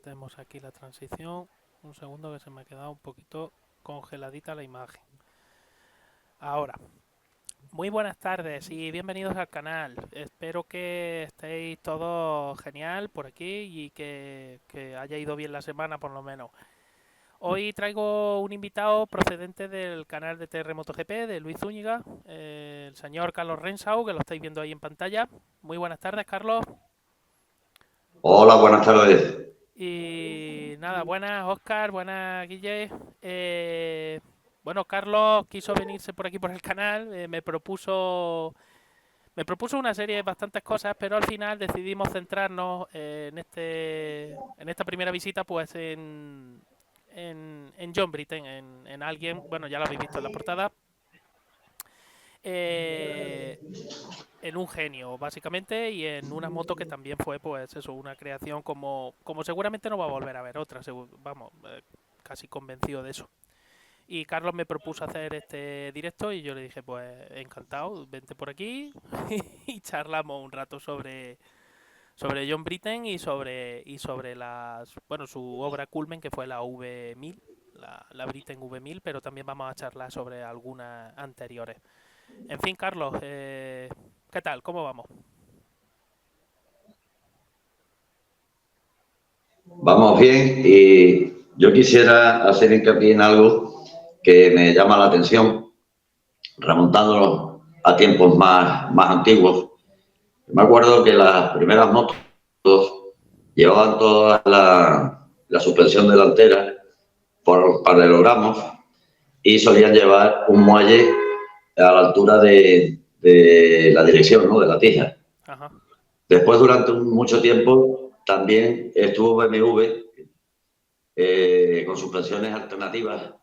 Metemos aquí la transición. Un segundo que se me ha quedado un poquito congeladita la imagen. Ahora, muy buenas tardes y bienvenidos al canal. Espero que estéis todos genial por aquí y que haya ido bien la semana por lo menos. Hoy traigo un invitado procedente del canal de TR MotoGP de Luis Zúñiga, el señor Carlos Rensau, que lo estáis viendo ahí en pantalla. Muy buenas tardes, Carlos. Hola, buenas tardes. Y nada, buenas Oscar, buenas Guille. Eh, bueno, Carlos quiso venirse por aquí por el canal, me propuso una serie de bastantes cosas, pero al final decidimos centrarnos en esta primera visita, pues en John Britten, en alguien, bueno, ya lo habéis visto en la portada, eh, en un genio, básicamente, y en una moto que también fue, pues eso, una creación como seguramente no va a volver a ver otra, vamos, casi convencido de eso. Y Carlos me propuso hacer este directo y yo le dije, pues encantado, vente por aquí y charlamos un rato sobre John Britten y sobre bueno, su obra culmen que fue la V1000, la Britten V1000, pero también vamos a charlar sobre algunas anteriores. En fin, Carlos, ¿qué tal? ¿Cómo vamos? Vamos bien y yo quisiera hacer hincapié en algo que me llama la atención, remontándonos a tiempos más antiguos. Me acuerdo que las primeras motos llevaban toda la suspensión delantera por paralelogramos y solían llevar un muelle a la altura de la dirección, ¿no? De la tija. Ajá. Después, durante mucho tiempo, también estuvo BMW con suspensiones alternativas.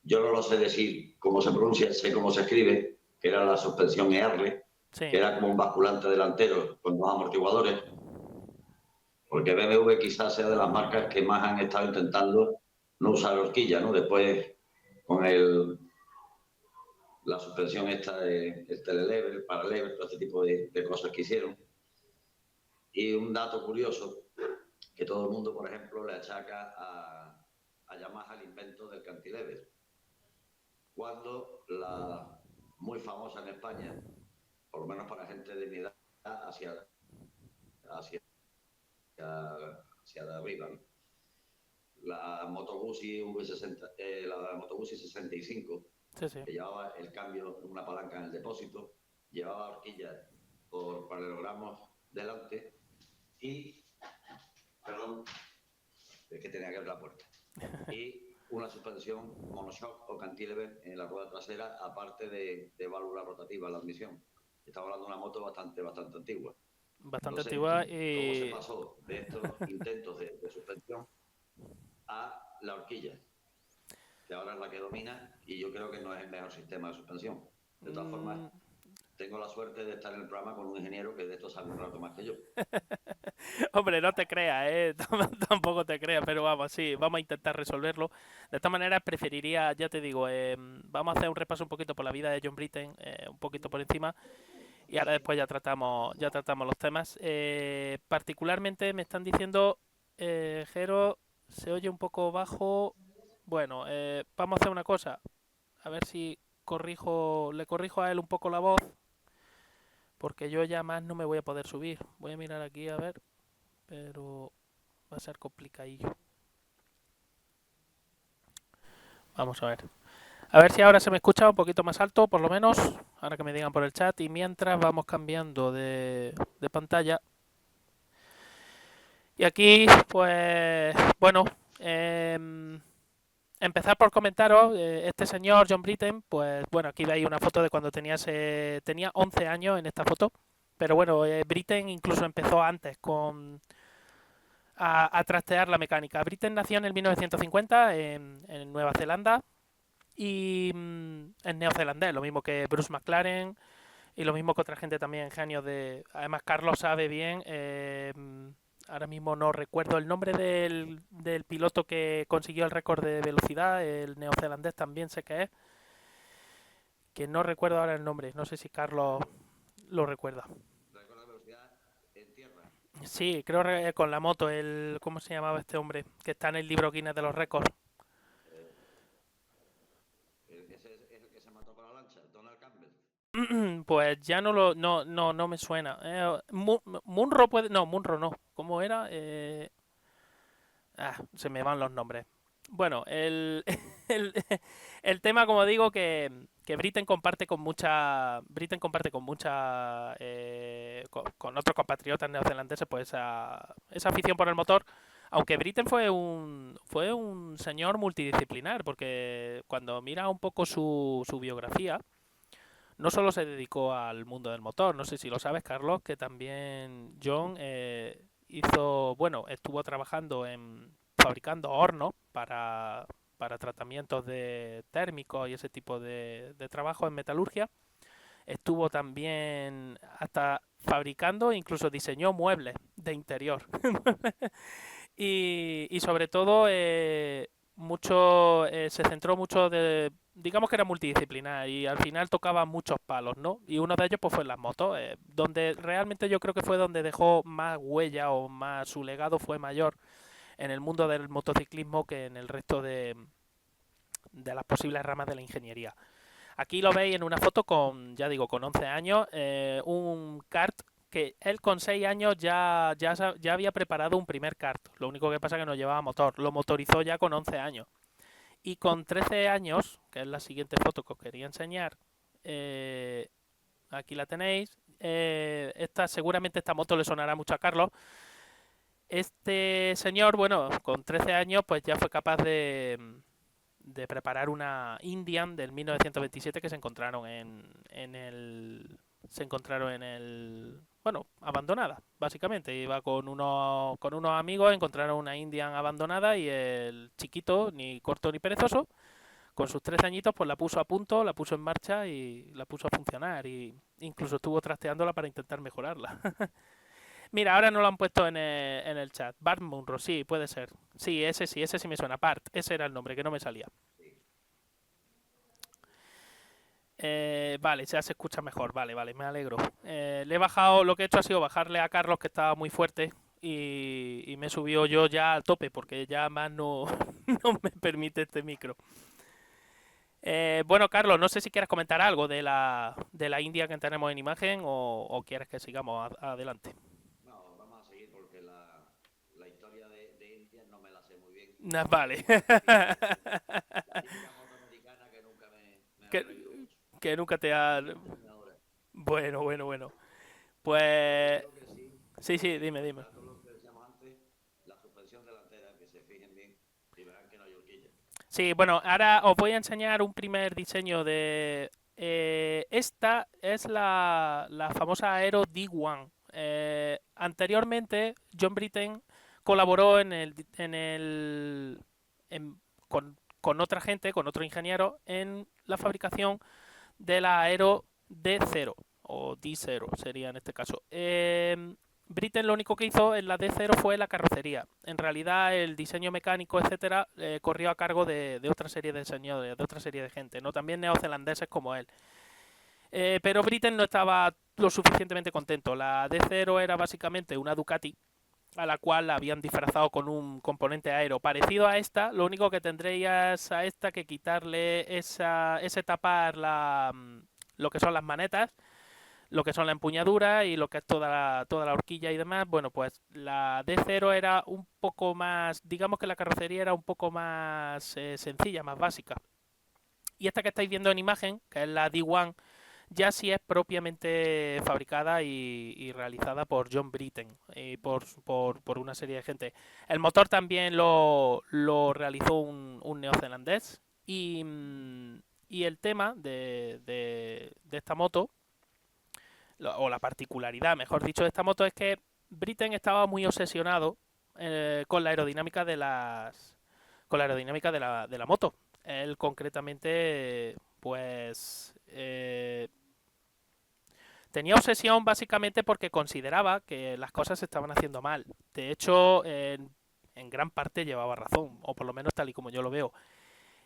Yo no lo sé decir cómo se pronuncia, sé cómo se escribe, que era la suspensión ER, que Sí. era como un basculante delantero con dos amortiguadores, porque BMW quizás sea de las marcas que más han estado intentando no usar horquilla, ¿no? Después, con la suspensión esta el telelever, el paralever, todo este tipo de cosas que hicieron. Y un dato curioso, que todo el mundo, por ejemplo, le achaca a Yamaha el invento del cantilever, cuando la muy famosa en España, por lo menos para gente de mi edad, hacia, hacia de arriba, ¿no? La Moto Guzzi V60, la Moto Guzzi 65, Sí, sí. que llevaba el cambio en una palanca en el depósito, llevaba horquillas por paralelogramos delante y, perdón, es que tenía que abrir la puerta, y una suspensión monoshock o cantilever en la rueda trasera, aparte de válvula rotativa en la admisión. Estamos hablando de una moto bastante antigua. Bastante Entonces, antigua ¿cómo se y... pasó de estos intentos de suspensión a la horquilla? Que ahora es la que domina y yo creo que no es el mejor sistema de suspensión. De todas formas, mm, tengo la suerte de estar en el programa con un ingeniero que de esto sabe un rato más que yo. Hombre, no te creas, tampoco te creas, pero vamos, sí, vamos a intentar resolverlo. De esta manera preferiría, ya te digo, vamos a hacer un repaso un poquito por la vida de John Britten, un poquito por encima, y ahora después ya tratamos los temas. Particularmente me están diciendo, Jero, se oye un poco bajo. Bueno, vamos a hacer una cosa, a ver si le corrijo a él un poco la voz, porque yo ya más no me voy a poder subir. Voy a mirar aquí a ver, pero va a ser complicadillo. Vamos a ver. A ver si ahora se me escucha un poquito más alto, por lo menos. Ahora que me digan por el chat. Y mientras vamos cambiando de pantalla. Y aquí, pues, bueno, empezar por comentaros, este señor John Britten, pues bueno, aquí veis una foto de cuando tenía 11 años en esta foto. Pero bueno, Britten incluso empezó antes a trastear la mecánica. Britten nació en el 1950 en Nueva Zelanda y es neozelandés, lo mismo que Bruce McLaren y lo mismo que otra gente también, genios de... Además, Carlos sabe bien, ahora mismo no recuerdo el nombre del piloto que consiguió el récord de velocidad, el neozelandés también sé que es, que no recuerdo ahora el nombre, no sé si Carlos lo recuerda. Récord de velocidad en tierra. Sí, creo con la moto, ¿cómo se llamaba este hombre? Que está en el libro Guinness de los récords. Eh, ese es el que se mató con la lancha, Donald Campbell. Pues ya no me suena. Munro puede, no, Munro no. ¿Cómo era? Se me van los nombres. Bueno, el, el tema, como digo, que Britain comparte con otros compatriotas neozelandeses, pues esa afición por el motor. Aunque Britain fue un señor multidisciplinar, porque cuando mira un poco su biografía, no solo se dedicó al mundo del motor, no sé si lo sabes, Carlos, que también John bueno, estuvo trabajando fabricando hornos para tratamientos de térmicos y ese tipo de trabajo en metalurgia. Estuvo también hasta fabricando, incluso diseñó muebles de interior. Y sobre todo se centró mucho digamos que era multidisciplinar y al final tocaba muchos palos, ¿no? Y uno de ellos pues fue en las motos, donde realmente yo creo que fue donde dejó más huella o más su legado fue mayor en el mundo del motociclismo que en el resto de las posibles ramas de la ingeniería. Aquí lo veis en una foto con, ya digo, con 11 años, un kart que él con 6 años ya había preparado un primer kart. Lo único que pasa es que no llevaba motor. Lo motorizó ya con 11 años. Y con 13 años, que es la siguiente foto que os quería enseñar, aquí la tenéis. Seguramente esta moto le sonará mucho a Carlos. Este señor, bueno, con 13 años, pues ya fue capaz de preparar una Indian del 1927 que se encontraron en el, bueno, abandonada, básicamente. Iba con unos amigos, encontraron una Indian abandonada y el chiquito, ni corto ni perezoso, con sus 13 añitos, pues la puso a punto, la puso en marcha y la puso a funcionar. Y incluso estuvo trasteándola para intentar mejorarla. Mira, ahora no lo han puesto en el chat. Bart Munro, sí, puede ser. Sí, ese sí me suena. Bart, ese era el nombre, que no me salía. Vale, ya se escucha mejor. Vale, me alegro. Le he bajado, lo que he hecho ha sido bajarle a Carlos, que estaba muy fuerte, y me subió yo ya al tope, porque ya más no, no me permite este micro. Bueno, Carlos, no sé si quieres comentar algo de la India que tenemos en imagen o quieres que sigamos adelante. No, vamos a seguir porque la historia de India no me la sé muy bien. Vale. La típica moto americana que nunca me ha que, atraído mucho. que nunca te ha... Coméntame ahora. Bueno. Sobre Pues... todo que sí, Sí, dime. recuperando lo que decíamos antes, la suspensión delantera, que se fijen bien y verán que no hay horquilla. Sí, bueno, ahora os voy a enseñar un primer diseño esta es la famosa Aero D1. Anteriormente, John Britten colaboró con otra gente, con otro ingeniero, en la fabricación de la Aero D0 o D0 sería en este caso. Britten lo único que hizo en la D0 fue la carrocería. En realidad el diseño mecánico, etcétera, corrió a cargo de otra serie de diseñadores, de otra serie de gente, ¿no? También neozelandeses como él. Pero Britten no estaba lo suficientemente contento. La D0 era básicamente una Ducati a la cual la habían disfrazado con un componente aero parecido a esta. Lo único que tendrías a esta que quitarle ese tapar lo que son las manetas, lo que son la empuñadura y lo que es toda la horquilla y demás. Bueno, pues la D0 era un poco más, digamos que la carrocería era un poco más sencilla, más básica. Y esta que estáis viendo en imagen, que es la D1, ya sí es propiamente fabricada y realizada por John Britten y por una serie de gente. El motor también lo realizó un neozelandés y el tema de esta moto, o la particularidad, mejor dicho, de esta moto es que Britten estaba muy obsesionado con la aerodinámica de la moto. Él concretamente, pues, tenía obsesión básicamente porque consideraba que las cosas se estaban haciendo mal. De hecho, en gran parte llevaba razón, o por lo menos tal y como yo lo veo.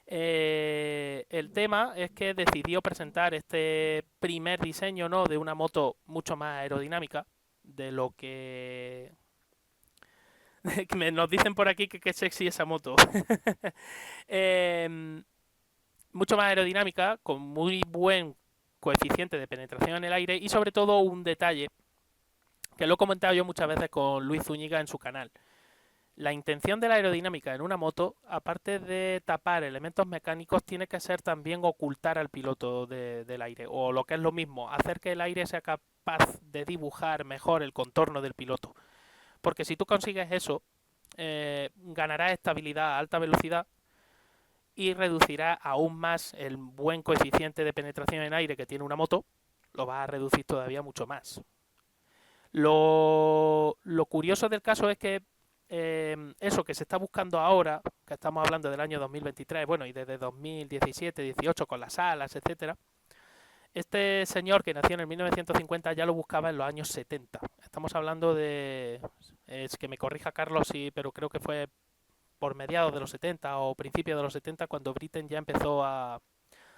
El tema es que decidió presentar este primer diseño, ¿no?, de una moto mucho más aerodinámica de lo que Nos dicen por aquí que qué sexy esa moto. Em, Mucho más aerodinámica, con muy buen coeficiente de penetración en el aire y sobre todo un detalle que lo he comentado yo muchas veces con Luis Zúñiga en su canal. La intención de la aerodinámica en una moto, aparte de tapar elementos mecánicos, tiene que ser también ocultar al piloto del aire, o lo que es lo mismo, hacer que el aire sea capaz de dibujar mejor el contorno del piloto. Porque si tú consigues eso, ganarás estabilidad a alta velocidad y reducirá aún más el buen coeficiente de penetración en aire que tiene una moto, lo va a reducir todavía mucho más. Lo curioso del caso es que eso que se está buscando ahora, que estamos hablando del año 2023, bueno, y desde 2017, 18 con las alas, etcétera, este señor que nació en el 1950 ya lo buscaba en los años 70. Estamos hablando de, es que me corrija Carlos, sí, pero creo que fue por mediados de los 70 o principios de los 70 cuando Britten ya empezó a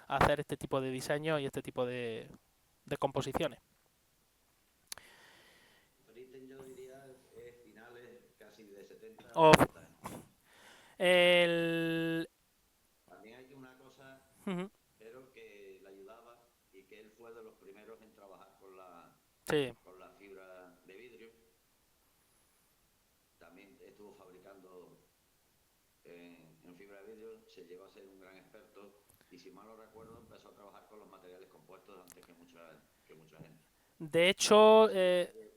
hacer este tipo de diseño y este tipo de composiciones. Britten yo diría finales casi de 70 O 80 años. el... También hay una cosa, Ujú, pero que le ayudaba y que él fue de los primeros en trabajar sí, con la fibra de vidrio. También estuvo fabricando en fibra de vidrio, se llegó a ser un gran experto y si mal no recuerdo empezó a trabajar con los materiales compuestos antes que mucha gente. de hecho, Que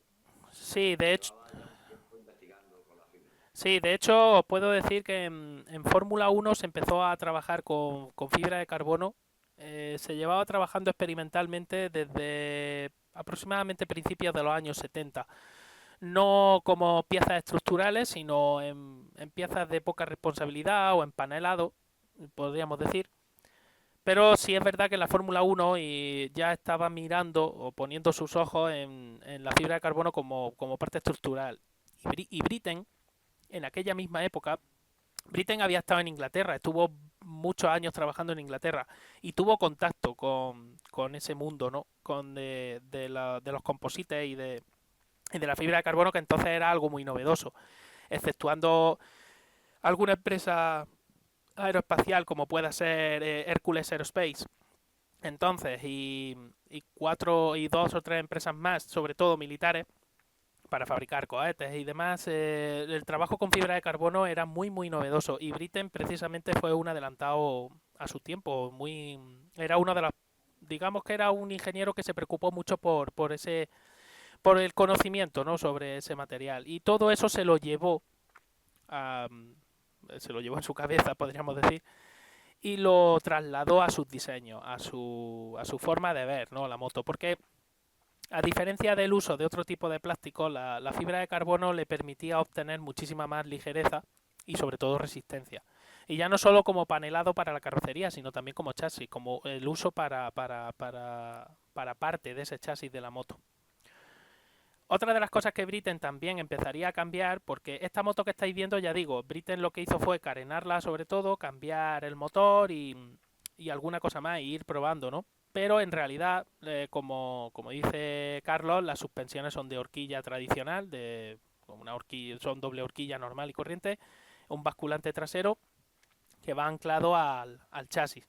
sí, de hecho, llevaba ya un tiempo investigando con la fibra. sí, de hecho os puedo decir que en Fórmula 1 se empezó a trabajar con fibra de carbono. Se llevaba trabajando experimentalmente desde aproximadamente principios de los años 70. No como piezas estructurales, sino en piezas de poca responsabilidad o en panelado, podríamos decir. Pero sí es verdad que la Fórmula 1 y ya estaba mirando o poniendo sus ojos en la fibra de carbono como parte estructural. Y Britten, en aquella misma época, Britten había estado en Inglaterra, estuvo muchos años trabajando en Inglaterra y tuvo contacto con ese mundo, ¿no? De los composites y de la fibra de carbono, que entonces era algo muy novedoso, exceptuando alguna empresa aeroespacial como pueda ser Hercules Aerospace. Entonces, y dos o tres empresas más, sobre todo militares, para fabricar cohetes y demás, el trabajo con fibra de carbono era muy muy novedoso y Britten precisamente fue un adelantado a su tiempo, era uno de los, digamos que era un ingeniero que se preocupó mucho por el conocimiento, ¿no? Sobre ese material y todo eso a, se lo llevó en su cabeza, podríamos decir, y lo trasladó a sus diseños, a su forma de ver, ¿no? La moto, porque a diferencia del uso de otro tipo de plástico, la fibra de carbono le permitía obtener muchísima más ligereza y sobre todo resistencia. Y ya no solo como panelado para la carrocería, sino también como chasis, como el uso para parte de ese chasis de la moto. Otra de las cosas que Britten también empezaría a cambiar, porque esta moto que estáis viendo, ya digo, Britten lo que hizo fue carenarla sobre todo, cambiar el motor y alguna cosa más, e ir probando, ¿no? Pero en realidad, como dice Carlos, las suspensiones son de horquilla tradicional, como una horquilla, son doble horquilla normal y corriente, un basculante trasero que va anclado al chasis.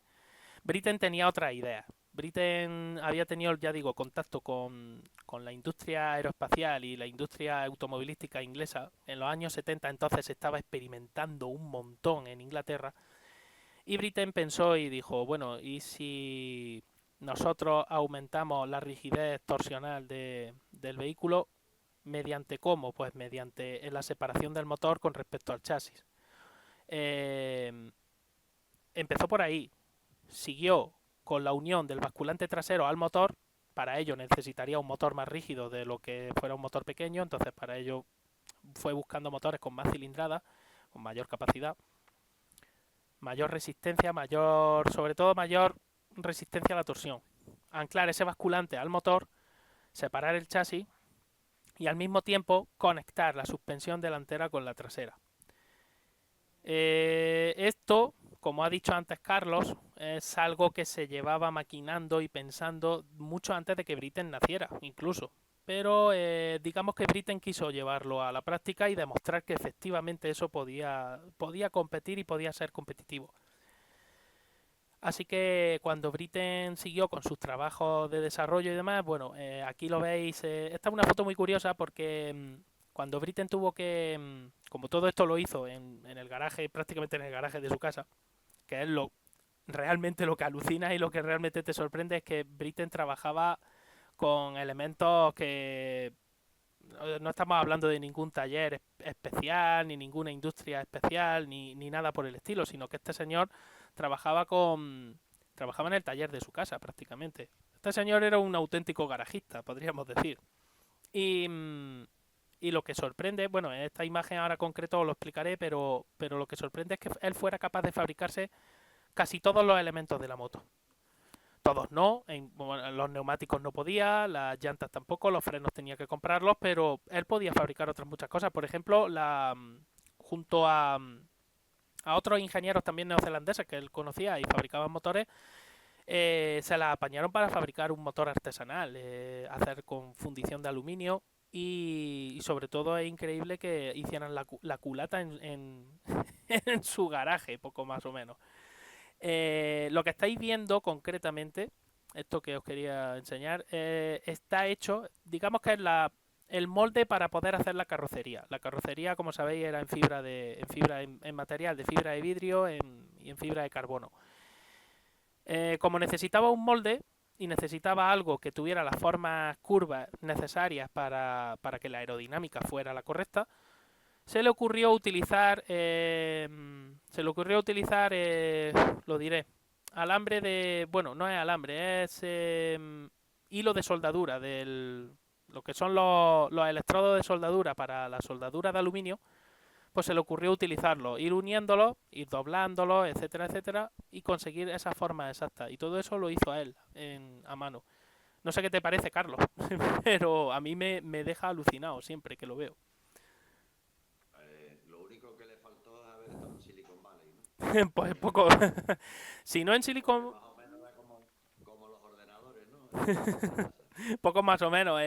Britten tenía otra idea. Britten había tenido, ya digo, contacto con la industria aeroespacial y la industria automovilística inglesa en los años 70, entonces se estaba experimentando un montón en Inglaterra. Y Britten pensó y dijo, bueno, ¿y si nosotros aumentamos la rigidez torsional del vehículo? ¿Mediante cómo? Pues mediante la separación del motor con respecto al chasis. Eh, Empezó por ahí, siguió con la unión del basculante trasero al motor. Para ello necesitaría un motor más rígido de lo que fuera un motor pequeño, entonces para ello fue buscando motores con más cilindrada, con mayor capacidad, mayor resistencia, sobre todo mayor resistencia a la torsión. Anclar ese basculante al motor, separar el chasis y al mismo tiempo conectar la suspensión delantera con la trasera. Esto, como ha dicho antes Carlos, es algo que se llevaba maquinando y pensando mucho antes de que Britten naciera, incluso. pero digamos que Britten quiso llevarlo a la práctica y demostrar que efectivamente eso podía competir y podía ser competitivo. Así que cuando Britten siguió con sus trabajos de desarrollo y demás, bueno, aquí lo veis, esta es una foto muy curiosa porque cuando Britten tuvo que, como todo esto lo hizo en el garaje, prácticamente en el garaje de su casa, que es realmente lo que alucina y lo que realmente te sorprende es que Britten trabajaba con elementos que no estamos hablando de ningún taller especial, ni ninguna industria especial, ni nada por el estilo, sino que este señor trabajaba trabajaba en el taller de su casa prácticamente. Este señor era un auténtico garajista, podríamos decir. Y, y lo que sorprende, bueno, en esta imagen ahora concreto os lo explicaré, pero lo que sorprende es que él fuera capaz de fabricarse casi todos los elementos de la moto. Todos no, bueno, los neumáticos no podía, las llantas tampoco, los frenos tenía que comprarlos, pero él podía fabricar otras muchas cosas. Por ejemplo, junto a otros ingenieros también neozelandeses que él conocía y fabricaban motores, se la apañaron para fabricar un motor artesanal, hacer con fundición de aluminio y sobre todo es increíble que hicieran la culata en su garaje, poco más o menos. Lo que estáis viendo concretamente, esto que os quería enseñar, está hecho, digamos que es el molde para poder hacer la carrocería. La carrocería, como sabéis, era en material de fibra de vidrio y en fibra de carbono. Como necesitaba un molde y necesitaba algo que tuviera las formas curvas necesarias para que la aerodinámica fuera la correcta, se le ocurrió utilizar, lo diré, alambre bueno, no es alambre, es hilo de soldadura, lo que son los electrodos de soldadura para la soldadura de aluminio, pues se le ocurrió utilizarlo, ir uniéndolo, ir doblándolo, etcétera, etcétera, y conseguir esa forma exacta. Y todo eso lo hizo él a mano. No sé qué te parece, Carlos, pero a mí me deja alucinado siempre que lo veo. Lo único que le faltó es haber estado en Silicon Valley, ¿no? Pues Que, poco. Si no en porque Silicon, más o menos era como los ordenadores, ¿no? En casa. poco más o menos.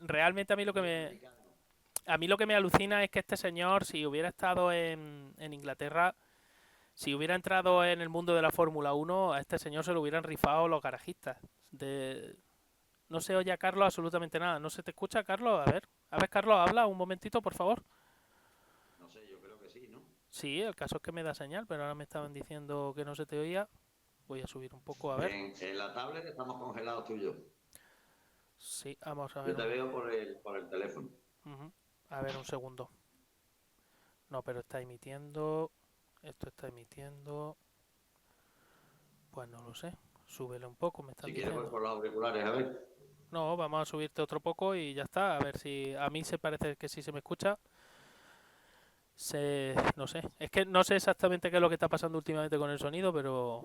Realmente Ahí fabricando. a mí lo que me alucina es que este señor, si hubiera estado en Inglaterra, si hubiera entrado en el mundo de la Fórmula 1, a este señor se lo hubieran rifado los garajistas. De... No se oye a Carlos absolutamente nada. ¿No se te escucha, Carlos? A ver, Carlos, habla un momentito, por favor. No sé, yo creo que sí, ¿no? Sí, el caso es que me da señal, pero ahora me estaban diciendo que no se te oía. Voy a subir un poco, a ver. En la tablet estamos congelados tú y yo. Sí, vamos a Yo ver te veo por el teléfono. Ujú. A ver, un segundo. No, pero está emitiendo. Esto está emitiendo. Pues no lo sé. Súbele un poco, me están Si quieres, voy diciendo. por los auriculares, a ver. No, vamos a subirte otro poco y ya está. A ver si a mí se parece que sí se me escucha. No sé. Es que no sé exactamente qué es lo que está pasando últimamente con el sonido, pero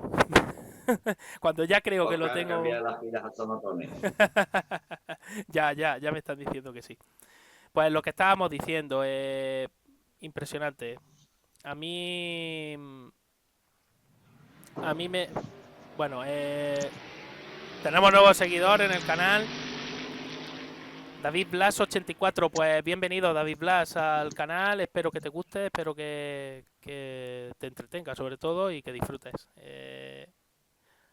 cuando ya creo que lo Oscar, cambia tengo, las pilas a tonotones. ya me están diciendo que sí. Pues lo que estábamos diciendo, impresionante. A mí, a mí me, bueno, tenemos nuevos seguidores en el canal. David Blas 84, pues bienvenido David Blas al canal, espero que te guste, espero que te entretenga sobre todo y que disfrutes.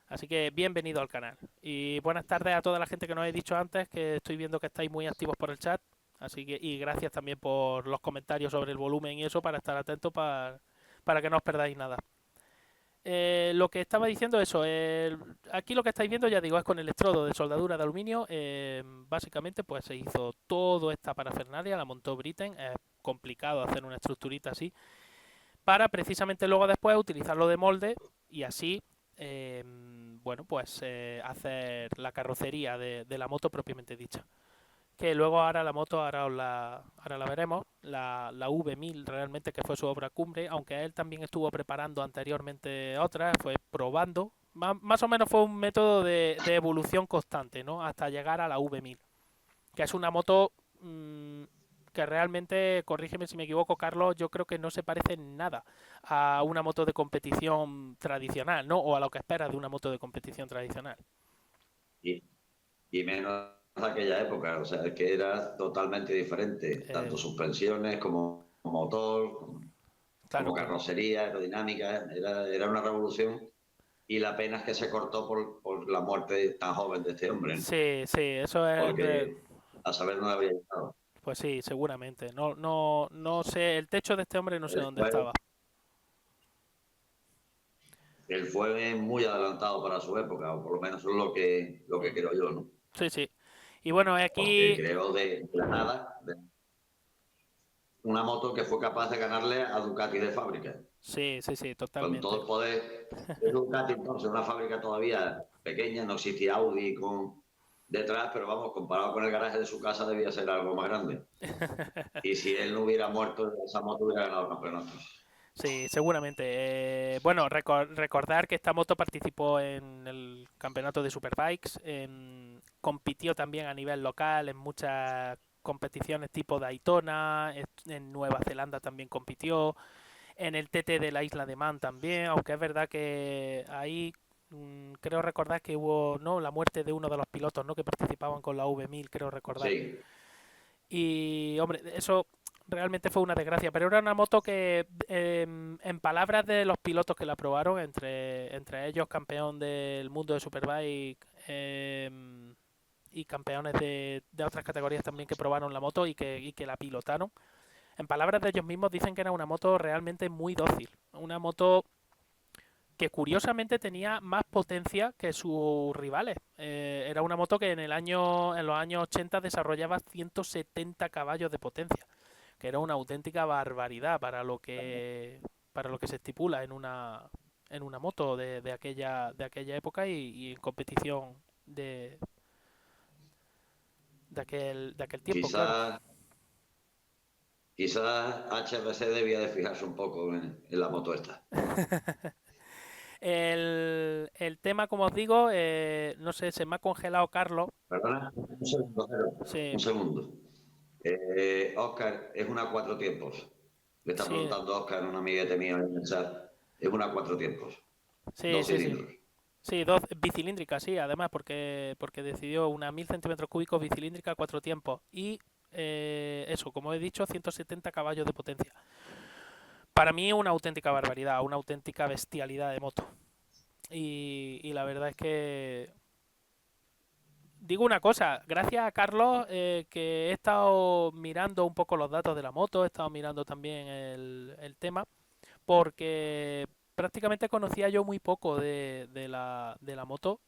Así que bienvenido al canal. Y buenas tardes a toda la gente que nos he dicho antes, que estoy viendo que estáis muy activos por el chat. Así que, y gracias también por los comentarios sobre el volumen y eso para estar atentos para que no os perdáis nada. Lo que estaba diciendo eso, aquí lo que estáis viendo ya digo es con electrodo de soldadura de aluminio, básicamente pues se hizo toda esta parafernalia, la montó Britten, es complicado hacer una estructurita así, para precisamente luego después utilizarlo de molde y así, bueno pues hacer la carrocería de la moto propiamente dicha que luego ahora la moto, ahora la veremos, la V1000 realmente que fue su obra cumbre, aunque él también estuvo preparando anteriormente otras, fue probando, más o menos fue un método de evolución constante, ¿no? Hasta llegar a la V1000, que es una moto que realmente, corrígeme si me equivoco, Carlos, yo creo que no se parece en nada a una moto de competición tradicional, ¿no? O a lo que esperas de una moto de competición tradicional. Y, y menos de aquella época, o sea, es que era totalmente diferente, Eh, tanto suspensiones como motor, claro, como carrocería, aerodinámica, era una revolución y la pena es que se cortó por la muerte tan joven de este hombre, ¿no? sí, sí, eso es, Porque a saber no le habría llegado. pues sí, seguramente. No, no, no sé, el techo de este hombre no sé Él dónde fue, estaba. él fue muy adelantado para su época, o por lo menos es lo que Mm, creo yo, ¿no? sí, sí. Y bueno, Porque aquí, creó de la nada una moto que fue capaz de ganarle a Ducati de fábrica. sí, sí, sí, Con totalmente. todo el poder de Ducati, entonces una fábrica todavía pequeña, no existía Audi con detrás, pero vamos, comparado con el garaje de su casa debía ser algo más grande. Y si él no hubiera muerto, esa moto hubiera ganado el campeonato. Sí, seguramente. Bueno, recordar que esta moto participó en el campeonato de Superbikes, compitió también a nivel local en muchas competiciones tipo Daytona, en Nueva Zelanda también compitió, en el TT de la isla de Man también, aunque es verdad que ahí creo recordar que hubo no la muerte de uno de los pilotos no que participaban con la V1000, creo recordar. Sí, Y, hombre, eso realmente fue una desgracia, pero era una moto que, en palabras de los pilotos que la probaron, entre ellos campeón del mundo de Superbike y campeones de otras categorías también que probaron la moto y que la pilotaron, en palabras de ellos mismos dicen que era una moto realmente muy dócil, una moto que curiosamente tenía más potencia que sus rivales. Era una moto que en los años 80 desarrollaba 170 caballos de potencia, que era una auténtica barbaridad para lo que se estipula en una moto de aquella época y en competición de, de aquel tiempo, claro. quizás quizás HRC debía de fijarse un poco en la moto esta. El tema, como os digo, no sé, se me ha congelado Carlos. ¿Perdona? Un segundo, Cero. Sí, Un segundo. Oscar, es una cuatro tiempos. Le está sí, preguntando Oscar, un amiguete mío en el chat. Es una cuatro tiempos. sí, Dos sí, sí. cilindros. Sí, dos bicilíndricas, sí, además, porque decidió una 1000 centímetros cúbicos bicilíndrica, cuatro tiempos. Y eso, como he dicho, 170 caballos de potencia. Para mí, una auténtica barbaridad, una auténtica bestialidad de moto. Y la verdad es que. Digo una cosa, gracias a Carlos, que he estado mirando un poco los datos de la moto, he estado mirando también el tema, porque prácticamente conocía yo muy poco de la moto.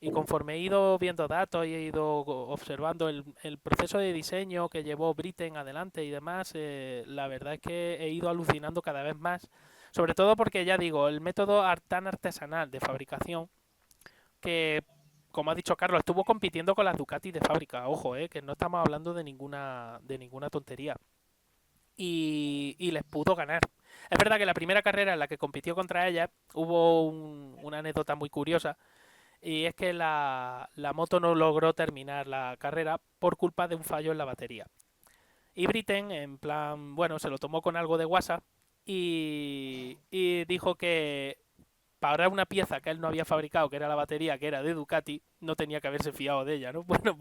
Y conforme he ido viendo datos y he ido observando el proceso de diseño que llevó Britten adelante y demás, la verdad es que he ido alucinando cada vez más. Sobre todo porque, ya digo, el método tan artesanal de fabricación que, como ha dicho Carlos, estuvo compitiendo con las Ducati de fábrica. Ojo, que no estamos hablando de ninguna tontería. Y les pudo ganar. Es verdad que la primera carrera en la que compitió contra ella hubo una anécdota muy curiosa, y es que la moto no logró terminar la carrera por culpa de un fallo en la batería. Y Britten, en plan, bueno, se lo tomó con algo de WhatsApp y dijo que para una pieza que él no había fabricado, que era la batería, que era de Ducati, no tenía que haberse fiado de ella, ¿no? Bueno,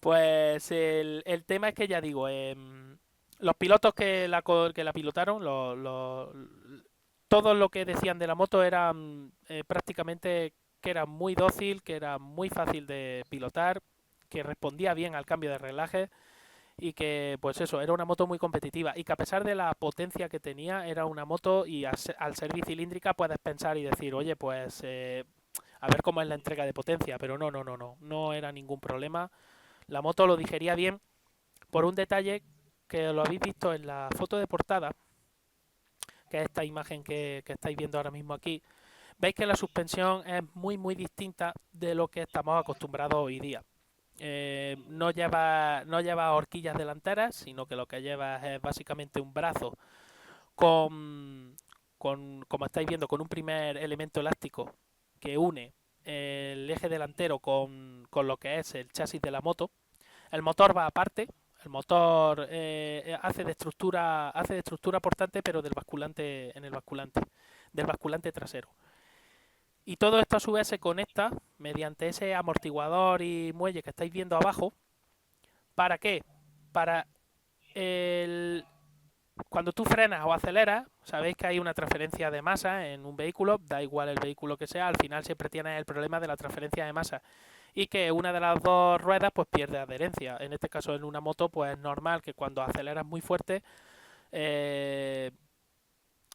pues el tema es que ya digo, los pilotos que la pilotaron, todo lo que decían de la moto era prácticamente que era muy dócil, que era muy fácil de pilotar, que respondía bien al cambio de reglaje y que pues eso, era una moto muy competitiva y que a pesar de la potencia que tenía, era una moto y al ser bicilíndrica puedes pensar y decir, oye, pues a ver cómo es la entrega de potencia, pero no, no, no, no, no era ningún problema. La moto lo digería bien por un detalle que lo habéis visto en la foto de portada, que es esta imagen que estáis viendo ahora mismo aquí. Veis que la suspensión es muy muy distinta de lo que estamos acostumbrados hoy día. No lleva horquillas delanteras, sino que lo que lleva es básicamente un brazo con, como estáis viendo, con un primer elemento elástico que une el eje delantero con lo que es el chasis de la moto. El motor va aparte. El motor hace de estructura portante, pero del basculante, en el basculante, del basculante trasero. Y todo esto a su vez se conecta mediante ese amortiguador y muelle que estáis viendo abajo. ¿Para qué? Para el... Cuando tú frenas o aceleras, sabéis que hay una transferencia de masa en un vehículo, da igual el vehículo que sea, al final siempre tienes el problema de la transferencia de masa y que una de las dos ruedas pues pierde adherencia. En este caso en una moto pues es normal que cuando aceleras muy fuerte eh,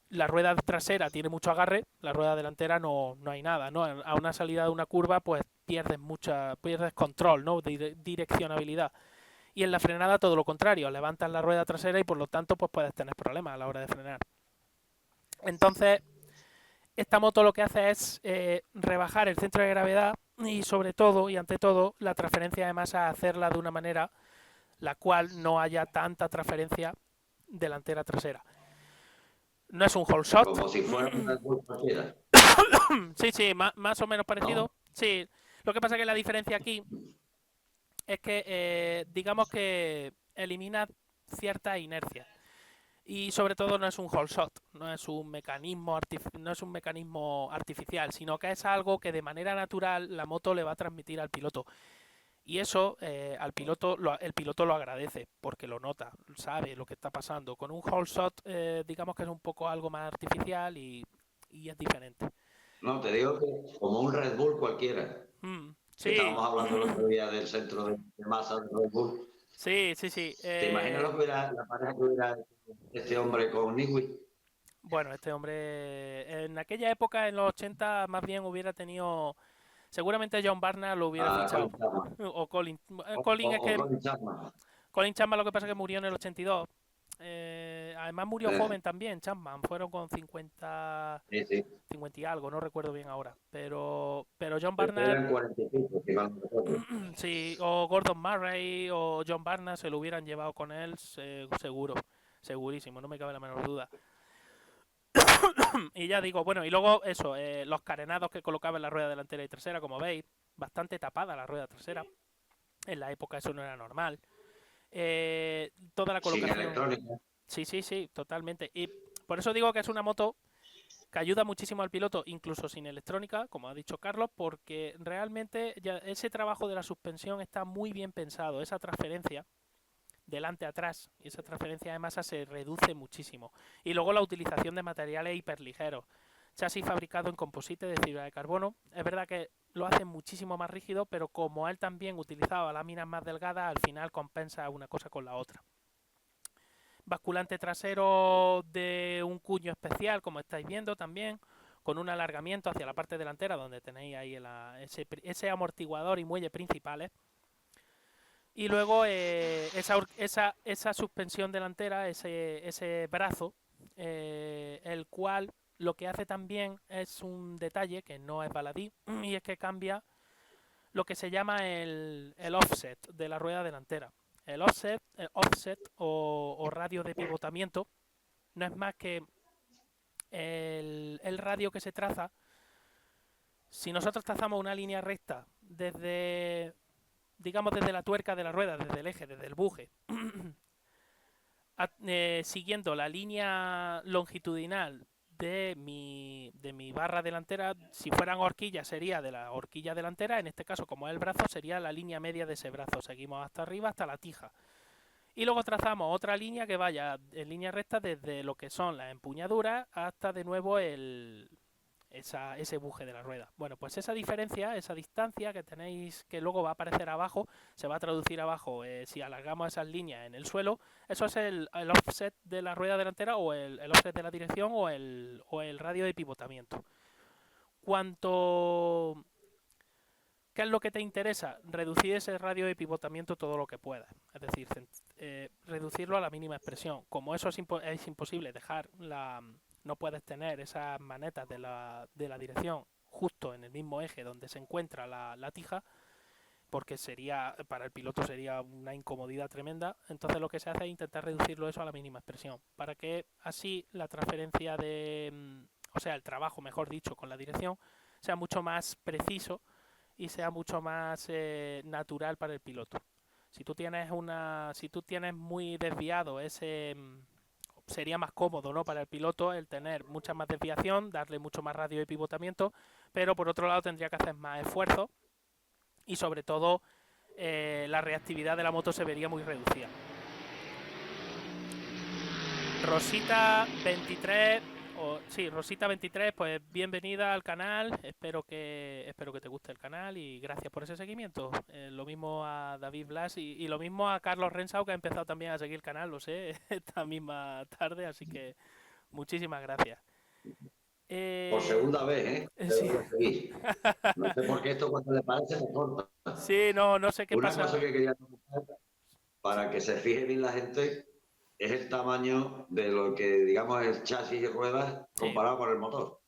la rueda trasera tiene mucho agarre, la rueda delantera no hay nada, ¿no? A una salida de una curva pues pierdes control, ¿no? Direccionabilidad. Y en la frenada todo lo contrario, levantas la rueda trasera y por lo tanto pues puedes tener problemas a la hora de frenar. Entonces, esta moto lo que hace es rebajar el centro de gravedad y sobre todo y ante todo la transferencia de masa hacerla de una manera la cual no haya tanta transferencia delantera trasera. No es un whole shot. Como si fuera una Red Bull cualquiera, Sí, sí, más o menos parecido. ¿no? Sí, lo que pasa es que la diferencia aquí es que digamos que elimina cierta inercia. Y sobre todo no es un whole shot, no es un mecanismo artificial, sino que es algo que de manera natural la moto le va a transmitir al piloto. Y eso al piloto el piloto lo agradece porque lo nota, sabe lo que está pasando. Con un whole shot digamos que es un poco algo más artificial y es diferente. No, te digo que como un Red Bull cualquiera, que Sí, estábamos hablando el otro día del centro de masa de Red Bull. sí, sí, sí. ¿Te imaginas lo que hubiera, la pareja que hubiera este hombre con Niwi? Bueno, este hombre en aquella época, en los 80 más bien hubiera tenido. Seguramente John Barnard lo hubiera A fichado. Colin Chapman. O Colin. O, Colin es o que. Colin Chapman. Colin Chapman lo que pasa es que murió en el 82. Además murió Eh, joven también, Chapman. Fueron con 50, Sí, sí. 50 y algo, no recuerdo bien ahora. Pero John Este Barnard, eran 45, si mal no recuerdo. sí, o Gordon Murray o John Barnard se lo hubieran llevado con él, seguro. Segurísimo, no me cabe la menor duda. Y ya digo, bueno, y luego eso, los carenados que colocaba en la rueda delantera y trasera, como veis, bastante tapada la rueda trasera. En la época eso no era normal. Toda la Sin colocación. electrónica. Sí, sí, sí, totalmente. Y por eso digo que es una moto que ayuda muchísimo al piloto, incluso sin electrónica, como ha dicho Carlos, porque realmente ya ese trabajo de la suspensión está muy bien pensado. Esa transferencia delante a atrás y esa transferencia de masa se reduce muchísimo. Y luego la utilización de materiales hiperligeros. Chasis fabricado en composite de fibra de carbono. Es verdad que lo hace muchísimo más rígido, pero como él también utilizaba láminas más delgadas, al final compensa una cosa con la otra. Basculante trasero de un cuño especial, como estáis viendo también, con un alargamiento hacia la parte delantera, donde tenéis ahí ese amortiguador y muelle principales. Y luego esa suspensión delantera, ese brazo, el cual lo que hace también es un detalle que no es baladí, y es que cambia lo que se llama el offset de la rueda delantera. El offset o radio de pivotamiento no es más que el radio que se traza. Si nosotros trazamos una línea recta desde, digamos, desde la tuerca de la rueda, desde el eje, desde el buje, siguiendo la línea longitudinal de mi barra delantera, si fueran horquillas sería de la horquilla delantera, en este caso como es el brazo sería la línea media de ese brazo, seguimos hasta arriba hasta la tija. Y luego trazamos otra línea que vaya en línea recta desde lo que son las empuñaduras hasta de nuevo ese buje de la rueda. Bueno, pues esa diferencia, esa distancia que tenéis, que luego va a aparecer abajo, se va a traducir abajo si alargamos esas líneas en el suelo. Eso es el offset de la rueda delantera o el offset de la dirección o el radio de pivotamiento. Cuanto ¿Qué es lo que te interesa? Reducir ese radio de pivotamiento todo lo que puedas. Es decir, reducirlo a la mínima expresión. Como eso es imposible no puedes tener esas manetas de la dirección justo en el mismo eje donde se encuentra la tija, porque para el piloto sería una incomodidad tremenda. Entonces lo que se hace es intentar reducirlo eso a la mínima expresión, para que así la transferencia o sea, el trabajo, mejor dicho, con la dirección sea mucho más preciso y sea mucho más natural para el piloto. Si tú tienes muy desviado sería más cómodo, ¿no? Para el piloto el tener mucha más desviación, darle mucho más radio y pivotamiento, pero por otro lado tendría que hacer más esfuerzo y sobre todo la reactividad de la moto se vería muy reducida. Rosita23, sí, Rosita23, pues bienvenida al canal, espero que te guste el canal y gracias por ese seguimiento. Lo mismo a David Blas y lo mismo a Carlos Rensau, que ha empezado también a seguir el canal, lo sé, esta misma tarde, así que muchísimas gracias. Por segunda vez, ¿eh? Te Sí. voy a seguir. No sé por qué esto cuando le parece me corta. Sí, no sé qué Una cosa pasa. que quería comentar, Sí, para que se fije bien la gente, es el tamaño de lo que, digamos, es chasis y ruedas sí, comparado con el motor,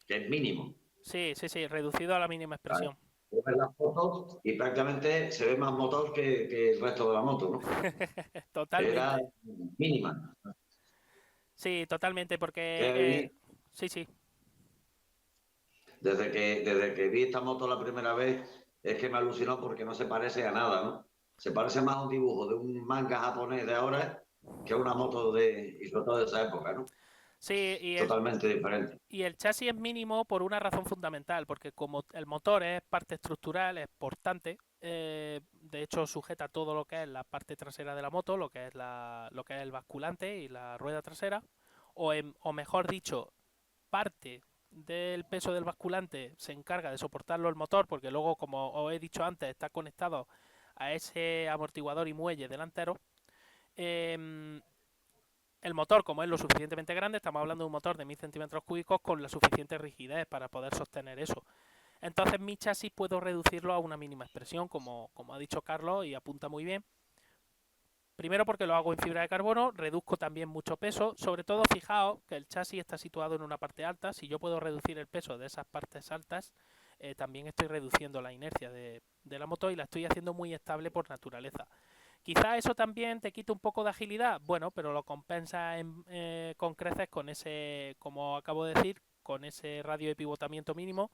que es mínimo. sí, reducido a la mínima ¿Vale? expresión. Tú ves las fotos y prácticamente se ve más motor que el resto de la moto, ¿no? Era Totalmente. mínima. Sí, totalmente, Que porque... a mí, sí. desde que vi esta moto la primera vez, es que me alucinó porque no se parece a nada, ¿no? Se parece más a un dibujo de un manga japonés de ahora que a una moto y sobre todo de esa época, ¿no? Sí, Totalmente diferente. y el chasis es mínimo por una razón fundamental, porque como el motor es parte estructural, es portante, de hecho sujeta todo lo que es la parte trasera de la moto, lo que es el basculante y la rueda trasera, o mejor dicho, parte del peso del basculante se encarga de soportarlo el motor, porque luego, como os he dicho antes, está conectado a ese amortiguador y muelle delantero. Eh, el motor, como es lo suficientemente grande, estamos hablando de un motor de 1000 centímetros cúbicos con la suficiente rigidez para poder sostener eso. Entonces mi chasis puedo reducirlo a una mínima expresión, como ha dicho Carlos y apunta muy bien. Primero porque lo hago en fibra de carbono, reduzco también mucho peso, sobre todo fijaos que el chasis está situado en una parte alta, si yo puedo reducir el peso de esas partes altas, también estoy reduciendo la inercia de la moto y la estoy haciendo muy estable por naturaleza. Quizá eso también te quita un poco de agilidad, bueno, pero lo compensa con creces con ese, como acabo de decir, con ese radio de pivotamiento mínimo.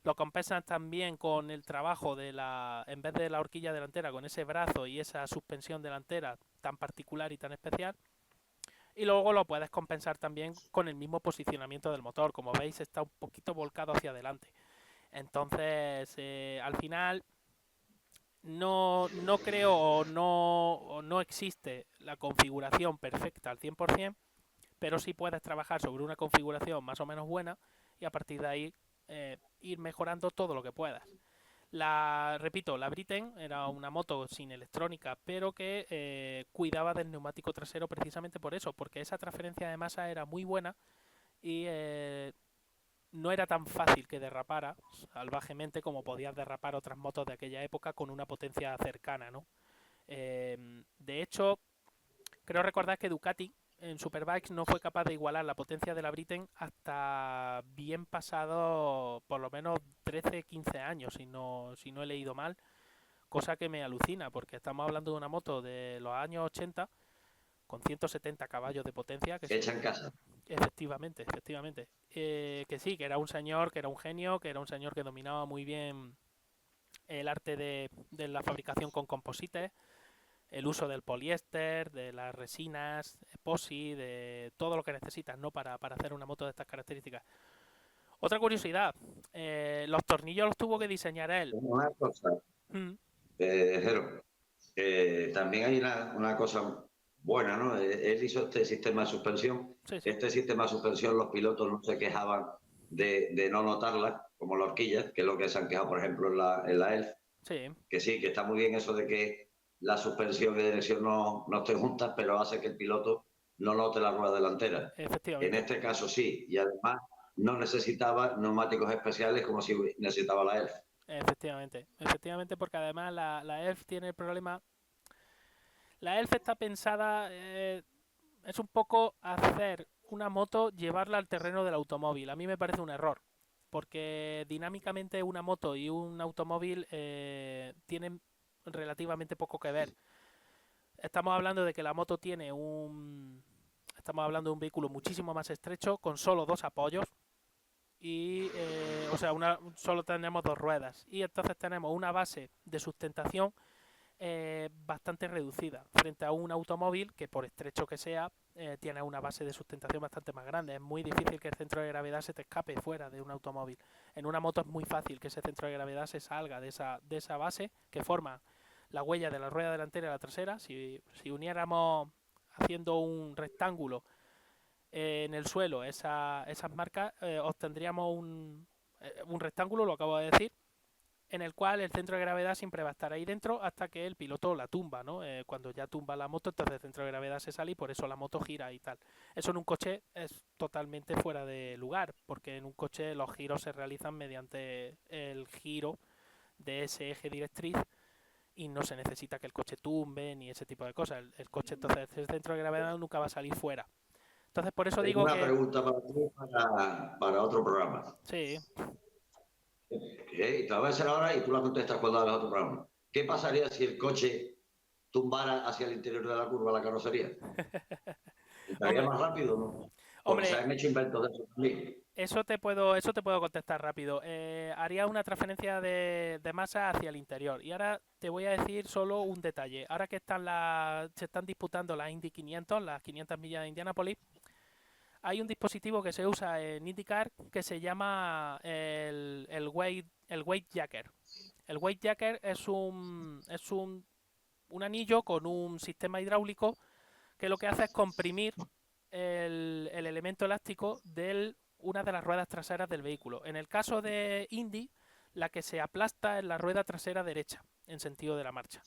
Lo compensas también con el trabajo en vez de la horquilla delantera, con ese brazo y esa suspensión delantera tan particular y tan especial. Y luego lo puedes compensar también con el mismo posicionamiento del motor. Como veis, está un poquito volcado hacia adelante. Entonces, al final, no creo o no existe la configuración perfecta al 100%, pero sí puedes trabajar sobre una configuración más o menos buena y a partir de ahí ir mejorando todo lo que puedas. Repito, la Britten era una moto sin electrónica, pero que cuidaba del neumático trasero precisamente por eso, porque esa transferencia de masa era muy buena y no era tan fácil que derrapara salvajemente como podías derrapar otras motos de aquella época con una potencia cercana, ¿no? De hecho, creo recordar que Ducati en Superbikes no fue capaz de igualar la potencia de la Britten hasta bien pasado por lo menos 13, 15 años, si no he leído mal, cosa que me alucina, porque estamos hablando de una moto de los años 80 con 170 caballos de potencia, que Hecha sí, en casa. efectivamente, que sí, que era un señor, que era un genio, que era un señor que dominaba muy bien el arte de la fabricación con composites, el uso del poliéster, de las resinas, epoxi, de todo lo que necesitas, ¿no? Para hacer una moto de estas características. Otra curiosidad, los tornillos los tuvo que diseñar él. Una cosa, Mm, Jero, también hay una cosa buena, ¿no? Él hizo este sistema de suspensión. sí, Este sistema de suspensión los pilotos no se quejaban de no notarla, como la horquilla, que es lo que se han quejado, por ejemplo, en la ELF, sí, que sí, que está muy bien eso de que la suspensión y dirección no estén juntas, pero hace que el piloto no note la rueda delantera. En efectivamente. este caso sí, y además no necesitaba neumáticos especiales como si necesitaba la ELF. Efectivamente, porque además la ELF tiene el problema. La ELF está pensada, es un poco hacer una moto, llevarla al terreno del automóvil. A mí me parece un error, porque dinámicamente una moto y un automóvil tienen relativamente poco que ver. Estamos hablando de que la moto tiene Estamos hablando de un vehículo muchísimo más estrecho, con solo dos apoyos, o sea, solo tenemos dos ruedas. Y entonces tenemos una base de sustentación bastante reducida frente a un automóvil que, por estrecho que sea, tiene una base de sustentación bastante más grande. Es muy difícil que el centro de gravedad se te escape fuera de un automóvil. En una moto es muy fácil que ese centro de gravedad se salga de esa base que forma la huella de la rueda delantera y la trasera. Si uniéramos haciendo un rectángulo en el suelo esas marcas, obtendríamos un rectángulo, lo acabo de decir, en el cual el centro de gravedad siempre va a estar ahí dentro hasta que el piloto la tumba, ¿no? Cuando ya tumba la moto, entonces el centro de gravedad se sale y por eso la moto gira y tal. Eso en un coche es totalmente fuera de lugar, porque en un coche los giros se realizan mediante el giro de ese eje directriz y no se necesita que el coche tumbe ni ese tipo de cosas. El coche, entonces, el centro de gravedad nunca va a salir fuera. Entonces, por eso Tengo digo una que pregunta para ti para otro programa. sí. Te la voy a hacer ahora y tú la contestas cuando hagas otro programa. ¿Qué pasaría si el coche tumbara hacia el interior de la curva la carrocería? ¿Estaría Hombre, más rápido o no? Porque se hombre, han hecho inventos de eso también. eso te puedo contestar rápido. Haría una transferencia de masa hacia el interior. Y ahora te voy a decir solo un detalle. Ahora que se están disputando las Indy 500, las 500 millas de Indianapolis, hay un dispositivo que se usa en IndyCar que se llama el weight jacker. El weight jacker un anillo con un sistema hidráulico que lo que hace es comprimir el elemento elástico de una de las ruedas traseras del vehículo. En el caso de Indy, la que se aplasta es la rueda trasera derecha, en sentido de la marcha.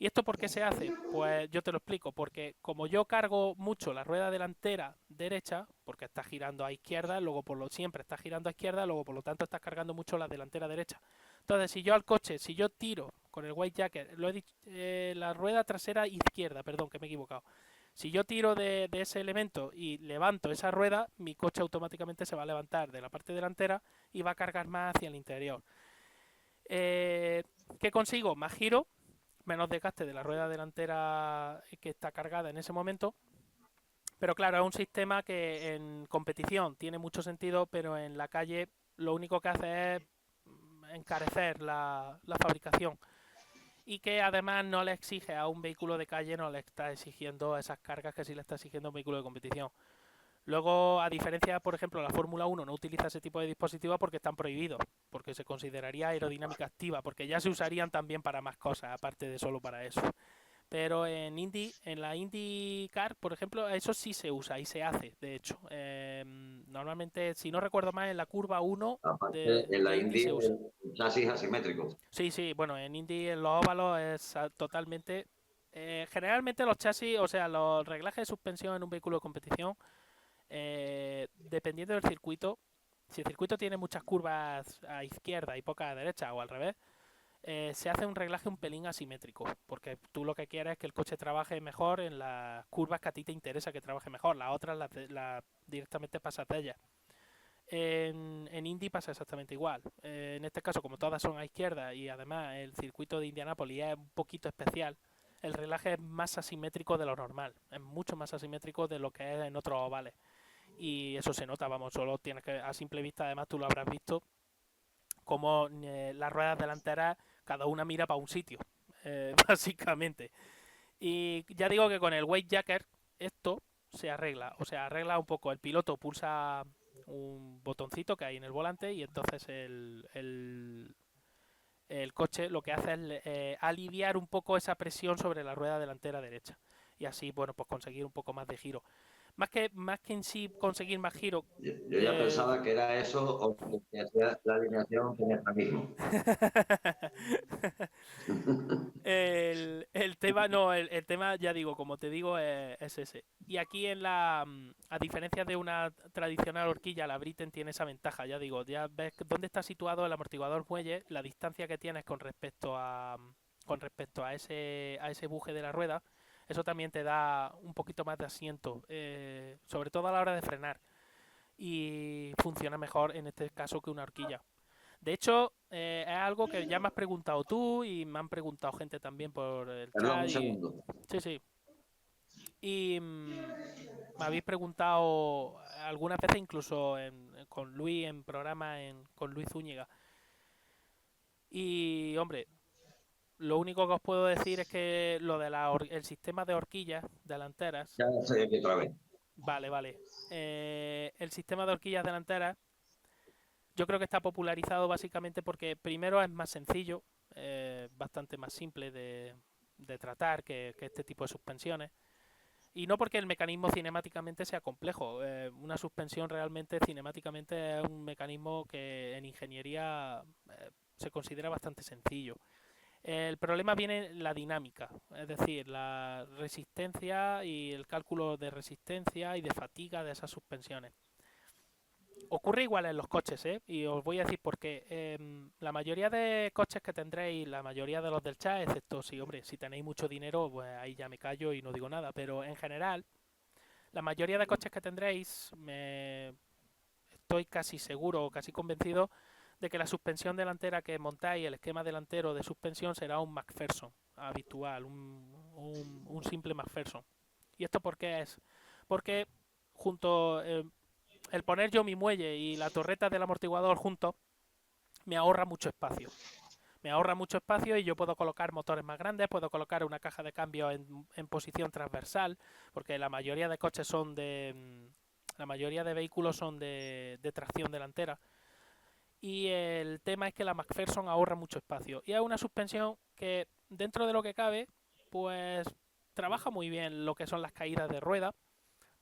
¿Y esto por qué se hace? Pues yo te lo explico, porque como yo cargo mucho la rueda delantera derecha, porque está girando a izquierda, luego siempre está girando a izquierda, luego por lo tanto estás cargando mucho la delantera derecha. Entonces, si yo tiro con el white jacket, lo he dicho, la rueda trasera izquierda, perdón, que me he equivocado. Si yo tiro de ese elemento y levanto esa rueda, mi coche automáticamente se va a levantar de la parte delantera y va a cargar más hacia el interior. Eh, ¿Qué consigo? Más giro, menos desgaste de la rueda delantera que está cargada en ese momento. Pero claro, es un sistema que en competición tiene mucho sentido, pero en la calle lo único que hace es encarecer la fabricación. Y que además no le exige a un vehículo de calle, no le está exigiendo esas cargas que sí le está exigiendo a un vehículo de competición. Luego, a diferencia, por ejemplo, la Fórmula 1 no utiliza ese tipo de dispositivos porque están prohibidos, porque se consideraría aerodinámica activa, porque ya se usarían también para más cosas, aparte de solo para eso. Pero en la IndyCar, por ejemplo, eso sí se usa y se hace, de hecho. Normalmente, si no recuerdo mal, en la curva 1 Aparte, en la de Indy Indy se usa. el chasis asimétrico. Sí, sí, bueno, en Indy en los óvalos es totalmente... generalmente los chasis, o sea, los reglajes de suspensión en un vehículo de competición, dependiendo del circuito, si el circuito tiene muchas curvas a izquierda y pocas a derecha o al revés, se hace un reglaje un pelín asimétrico, porque tú lo que quieres es que el coche trabaje mejor en las curvas que a ti te interesa que trabaje mejor, las otras directamente pasas de ellas. En Indy pasa exactamente igual. En este caso, como todas son a izquierda y además el circuito de Indianápolis es un poquito especial, el relaje es más asimétrico de lo normal. Es mucho más asimétrico de lo que es en otros ovales. Y eso se nota, vamos, solo tienes que, a simple vista, además tú lo habrás visto, como las ruedas delanteras, cada una mira para un sitio, básicamente. Y ya digo que con el weight jacker esto se arregla, o sea, arregla un poco. El piloto pulsa un botoncito que hay en el volante y entonces el coche lo que hace es aliviar un poco esa presión sobre la rueda delantera derecha. Y así, bueno, pues conseguir un poco más de giro. Más que en sí conseguir más giro, Yo ya eh, pensaba que era eso o que hacía la alineación tenía el mismo. el tema, no, el tema, ya digo, como te digo, es ese. Y aquí a diferencia de una tradicional horquilla, la Britten tiene esa ventaja, ya digo, ya ves dónde está situado el amortiguador muelle, la distancia que tienes con respecto a ese buje de la rueda, eso también te da un poquito más de asiento, sobre todo a la hora de frenar. Y funciona mejor en este caso que una horquilla. De hecho, es algo que ya me has preguntado tú y me han preguntado gente también por el Perdón, chat un y segundo. sí, sí. Y me habéis preguntado algunas veces incluso con Luis con Luis Zúñiga. Y hombre, Lo único que os puedo decir es que lo de el sistema de horquillas delanteras, Ya sé que otra vez. vale, vale. El sistema de horquillas delanteras yo creo que está popularizado básicamente porque primero es más sencillo, bastante más simple de tratar que este tipo de suspensiones. Y no porque el mecanismo cinemáticamente sea complejo. Una suspensión realmente cinemáticamente es un mecanismo que en ingeniería se considera bastante sencillo. El problema viene en la dinámica, es decir, la resistencia y el cálculo de resistencia y de fatiga de esas suspensiones. Ocurre igual en los coches, ¿eh? Y os voy a decir por qué. La mayoría de coches que tendréis, la mayoría de los del chat, excepto si, hombre, si tenéis mucho dinero, pues ahí ya me callo y no digo nada. Pero en general, la mayoría de coches que tendréis, estoy casi seguro, casi convencido de que la suspensión delantera que montáis, el esquema delantero de suspensión será un McPherson habitual, un simple McPherson. ¿Y esto por qué es? Porque junto el poner yo mi muelle y la torreta del amortiguador juntos me ahorra mucho espacio. Me ahorra mucho espacio y yo puedo colocar motores más grandes, puedo colocar una caja de cambio en posición transversal, porque la mayoría de coches son la mayoría de vehículos son de tracción delantera. Y el tema es que la McPherson ahorra mucho espacio. Y es una suspensión que, dentro de lo que cabe, pues trabaja muy bien lo que son las caídas de rueda.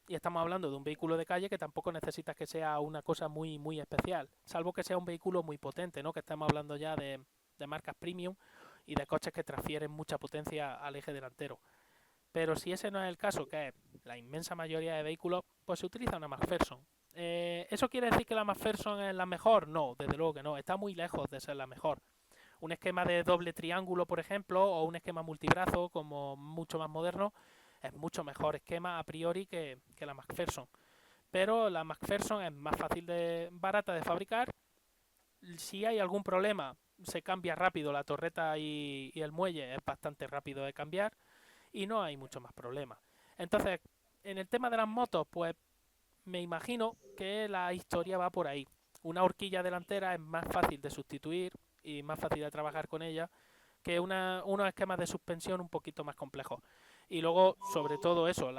Y estamos hablando de un vehículo de calle que tampoco necesitas que sea una cosa muy, muy especial. Salvo que sea un vehículo muy potente, ¿no? Que estamos hablando ya de marcas premium y de coches que transfieren mucha potencia al eje delantero. Pero si ese no es el caso, que es la inmensa mayoría de vehículos, pues se utiliza una McPherson. ¿Eso quiere decir que la McPherson es la mejor? No, desde luego que no. Está muy lejos de ser la mejor. Un esquema de doble triángulo, por ejemplo, o un esquema multibrazo, como mucho más moderno, es mucho mejor esquema a priori que la McPherson. Pero la McPherson es más fácil barata de fabricar. Si hay algún problema, se cambia rápido la torreta y el muelle, es bastante rápido de cambiar y no hay mucho más problema. Entonces, en el tema de las motos, pues me imagino que la historia va por ahí. Una horquilla delantera es más fácil de sustituir y más fácil de trabajar con ella que unos esquemas de suspensión un poquito más complejos. Y luego, sobre todo eso,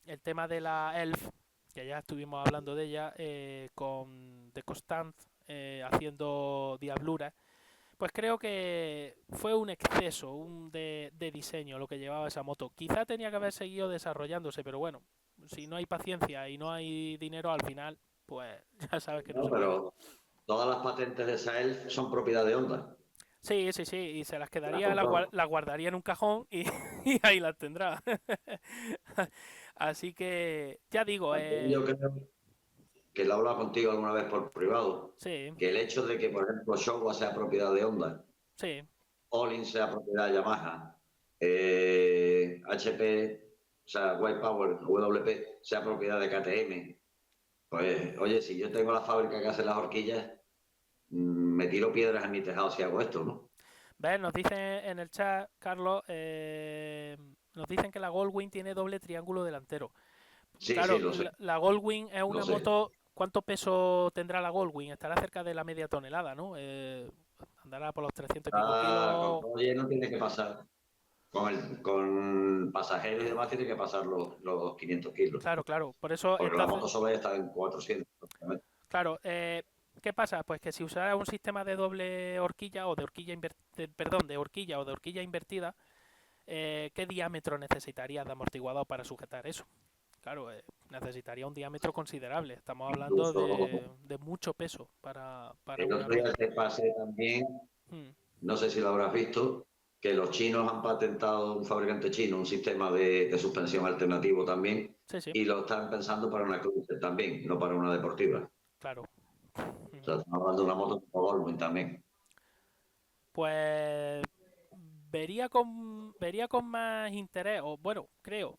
el tema de la ELF, que ya estuvimos hablando de ella, con de Constant haciendo diabluras, pues creo que fue un exceso de diseño lo que llevaba esa moto. Quizá tenía que haber seguido desarrollándose, pero bueno, si no hay paciencia y no hay dinero al final, pues ya sabes que no No, se puede. pero todas las patentes de Sael son propiedad de Honda. Sí, sí, sí, y se las Se las quedaría, compró. las guardaría en un cajón y, y ahí las tendrá. Así que, ya digo, También yo creo que lo he hablado contigo alguna vez por privado, sí, que el hecho de que, por ejemplo, Showa sea propiedad de Honda, sí, Olin sea propiedad de Yamaha, HP, o sea, White Power, WP, sea propiedad de KTM, pues, oye, si yo tengo la fábrica que hace las horquillas, me tiro piedras en mi tejado si hago esto, ¿no? ¿ves? Nos dicen en el chat, Carlos, nos dicen que la Goldwing tiene doble triángulo delantero. Sí, sí, Claro, lo sé, la Goldwing es lo una sé. moto. ¿Cuánto peso tendrá la Goldwing? Estará cerca de la media tonelada, ¿no? Andará por los 300 y pico Con kilos. todo lleno tiene que pasar, con pasajeros y demás tiene que pasar los 500 kilos, Claro, claro. Por eso, porque la entonces, moto sola ya está en 400. claro. ¿Qué pasa? Pues que si usara un sistema de doble horquilla o de horquilla perdón, de horquilla o de horquilla invertida, ¿qué diámetro necesitaría de amortiguador para sujetar eso? Claro, necesitaría un diámetro considerable. Estamos hablando Incluso de mucho peso para el una otro día rueda. te pasé también, Hmm. no sé si lo habrás visto, que los chinos han patentado, un fabricante chino, un sistema de suspensión alternativo también, Sí, sí, y lo están pensando para una cruiser también, no para una deportiva. claro. O Ujú. sea, estamos hablando de una moto tipo Goldwing también. Pues vería con más interés, o bueno, creo,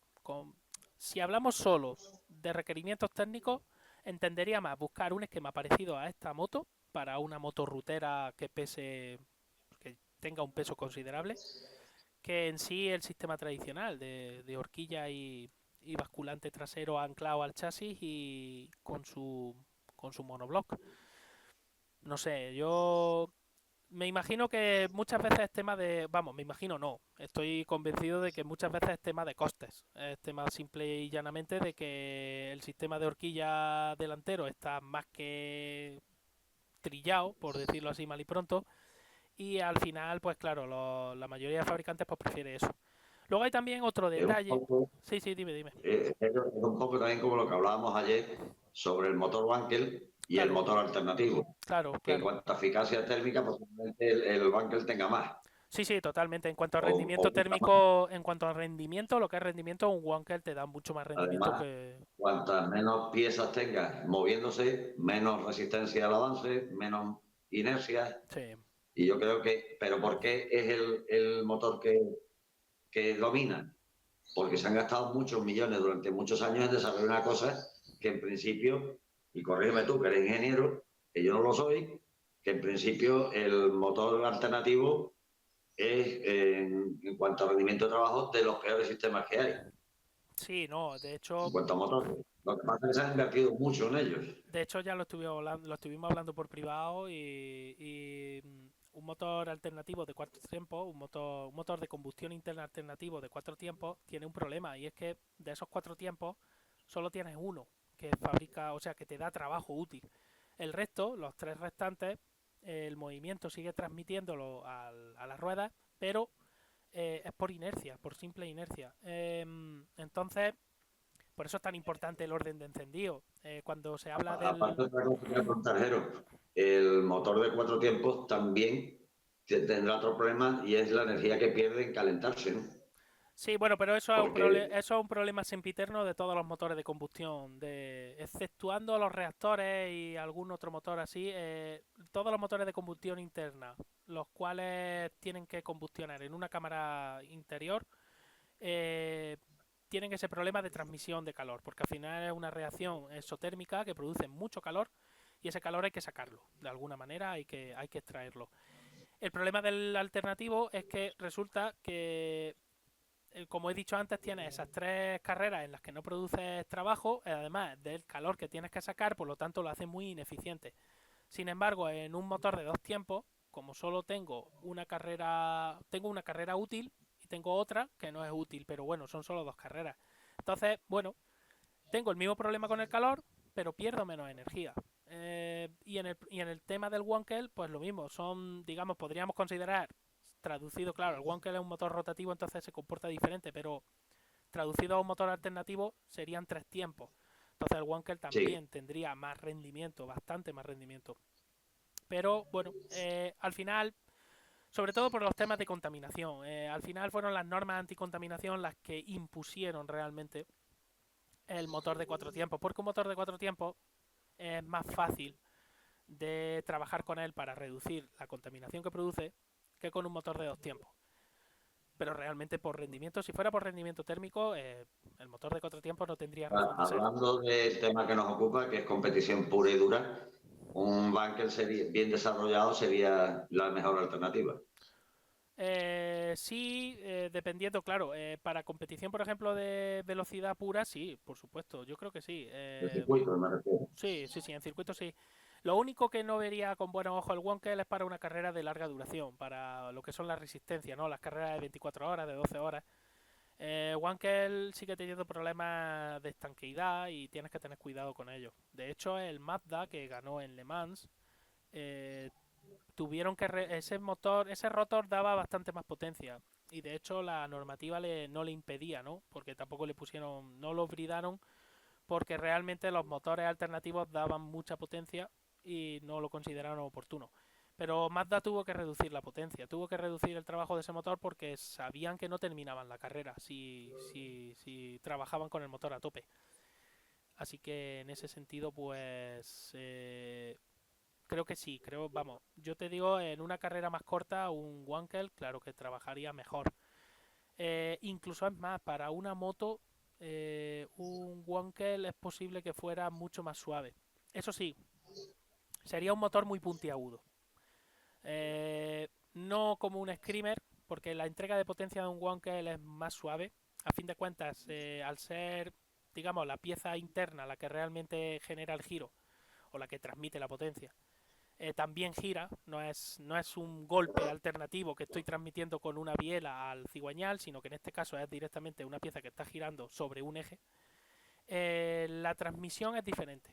si hablamos solo de requerimientos técnicos, entendería más buscar un esquema parecido a esta moto para una moto rutera que tenga un peso considerable, que en sí el sistema tradicional de horquilla y basculante trasero anclado al chasis y con su monobloc. No sé, yo Me imagino que muchas veces es tema de, vamos, me imagino no, estoy convencido de que muchas veces es tema de costes, es tema simple y llanamente de que el sistema de horquilla delantero está más que trillado, por decirlo así mal y pronto, y al final, pues claro, la mayoría de fabricantes pues prefiere eso. Luego hay también otro Es un detalle, poco, sí, sí, dime, dime, es un poco también como lo que hablábamos ayer sobre el motor Wankel y el claro, motor alternativo, claro, que en claro. cuanto a eficacia térmica, posiblemente el Wankel tenga más, Sí, sí, totalmente. En cuanto a o rendimiento mucha más. térmico, en cuanto a rendimiento, lo que es rendimiento, un Wankel te da mucho más rendimiento Además, que... cuantas menos piezas tengas moviéndose, menos resistencia al avance, menos inercia. Sí. Y yo creo que, pero ¿por qué es el motor que domina? Porque se han gastado muchos millones durante muchos años en desarrollar una cosa que en principio, y corrígeme tú que eres ingeniero, que yo no lo soy, que en principio el motor alternativo es, en cuanto a rendimiento de trabajo, de los peores sistemas que hay, Sí, no, en cuanto a motores. Lo que pasa es que se han invertido mucho en ellos. de hecho ya lo estuvimos hablando por privado un motor alternativo de cuatro tiempos, un motor de combustión interna alternativo de cuatro tiempos tiene un problema y es que de esos cuatro tiempos solo tienes uno que fabrica, o sea, que te da trabajo útil. El resto, los tres restantes, el movimiento sigue transmitiéndolo a las ruedas, pero es por inercia, por simple inercia. Entonces, por eso es tan importante el orden de encendido. Cuando se habla Aparte del... de otra cosa que preguntar, Jero, el motor de cuatro tiempos también tendrá otro problema y es la energía que pierde en calentarse, ¿no? Sí, bueno, pero Porque eso es un problema sempiterno de todos los motores de combustión, exceptuando los reactores y algún otro motor así, todos los motores de combustión interna, los cuales tienen que combustionar en una cámara interior, eh, tienen ese problema de transmisión de calor, porque al final es una reacción exotérmica que produce mucho calor y ese calor hay que sacarlo, de alguna manera hay que extraerlo. El problema del alternativo es que resulta que, como he dicho antes, tienes esas tres carreras en las que no produces trabajo, además del calor que tienes que sacar, por lo tanto lo hace muy ineficiente. Sin embargo, en un motor de dos tiempos, como solo tengo una carrera útil y tengo otra que no es útil, pero bueno, son solo dos carreras. Entonces, bueno, tengo el mismo problema con el calor, pero pierdo menos energía. Y en el tema del Wankel, pues lo mismo. Son, digamos, podríamos considerar, traducido, claro, el Wankel es un motor rotativo, entonces se comporta diferente, pero traducido a un motor alternativo serían tres tiempos. Entonces el Wankel sí, también tendría más rendimiento, bastante más rendimiento. Pero bueno, al final, sobre todo por los temas de contaminación, al final fueron las normas anticontaminación las que impusieron realmente el motor de cuatro tiempos, porque un motor de cuatro tiempos es más fácil de trabajar con él para reducir la contaminación que produce que con un motor de dos tiempos. Pero realmente por rendimiento, si fuera por rendimiento térmico, el motor de cuatro tiempos no tendría razón de ser. hablando del tema que nos ocupa, que es competición pura y dura, un bunker sería, bien desarrollado sería la mejor alternativa. Sí, dependiendo, claro, para competición, por ejemplo, de velocidad pura, sí, por supuesto, yo creo que sí. El circuito, me refiero. Sí, sí, sí, en circuito sí. Lo único que no vería con buenos ojos el Wonkel es para una carrera de larga duración, para lo que son las resistencias, ¿no? Las carreras de 24 horas, de 12 horas. Wankel sigue teniendo problemas de estanqueidad y tienes que tener cuidado con ello. De hecho, el Mazda que ganó en Le Mans, eh, tuvieron que ese motor, ese rotor daba bastante más potencia y de hecho la normativa no le impedía, ¿no? Porque tampoco le pusieron, no lo bridaron porque realmente los motores alternativos daban mucha potencia y no lo consideraron oportuno. Pero Mazda tuvo que reducir la potencia, tuvo que reducir el trabajo de ese motor porque sabían que no terminaban la carrera si trabajaban con el motor a tope. Así que en ese sentido, pues creo que sí, creo, vamos, yo te digo, en una carrera más corta, un Wankel, claro que trabajaría mejor. Incluso es más, para una moto, un Wankel es posible que fuera mucho más suave. Eso sí, sería un motor muy puntiagudo. No como un Screamer, porque la entrega de potencia de un Wankel es más suave. A fin de cuentas, al ser, digamos, la pieza interna la que realmente genera el giro o la que transmite la potencia, también gira, no es un golpe alternativo que estoy transmitiendo con una biela al cigüeñal, sino que en este caso es directamente una pieza que está girando sobre un eje. La transmisión es diferente,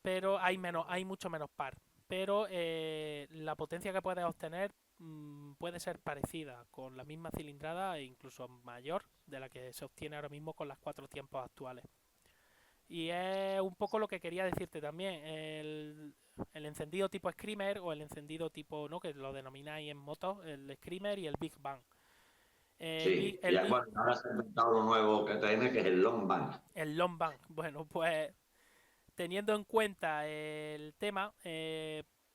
pero hay mucho menos par. Pero la potencia que puedes obtener puede ser parecida con la misma cilindrada e incluso mayor de la que se obtiene ahora mismo con las cuatro tiempos actuales. Y es un poco lo que quería decirte también. El encendido tipo Screamer o el encendido tipo, ¿no? Que lo denomináis en motos, el Screamer y el Big Bang. El Big, Sí, el ya, Big, bueno, ahora se ha inventado lo nuevo que tiene, que es el long bank. el Long Bang. Bueno, pues teniendo en cuenta el tema,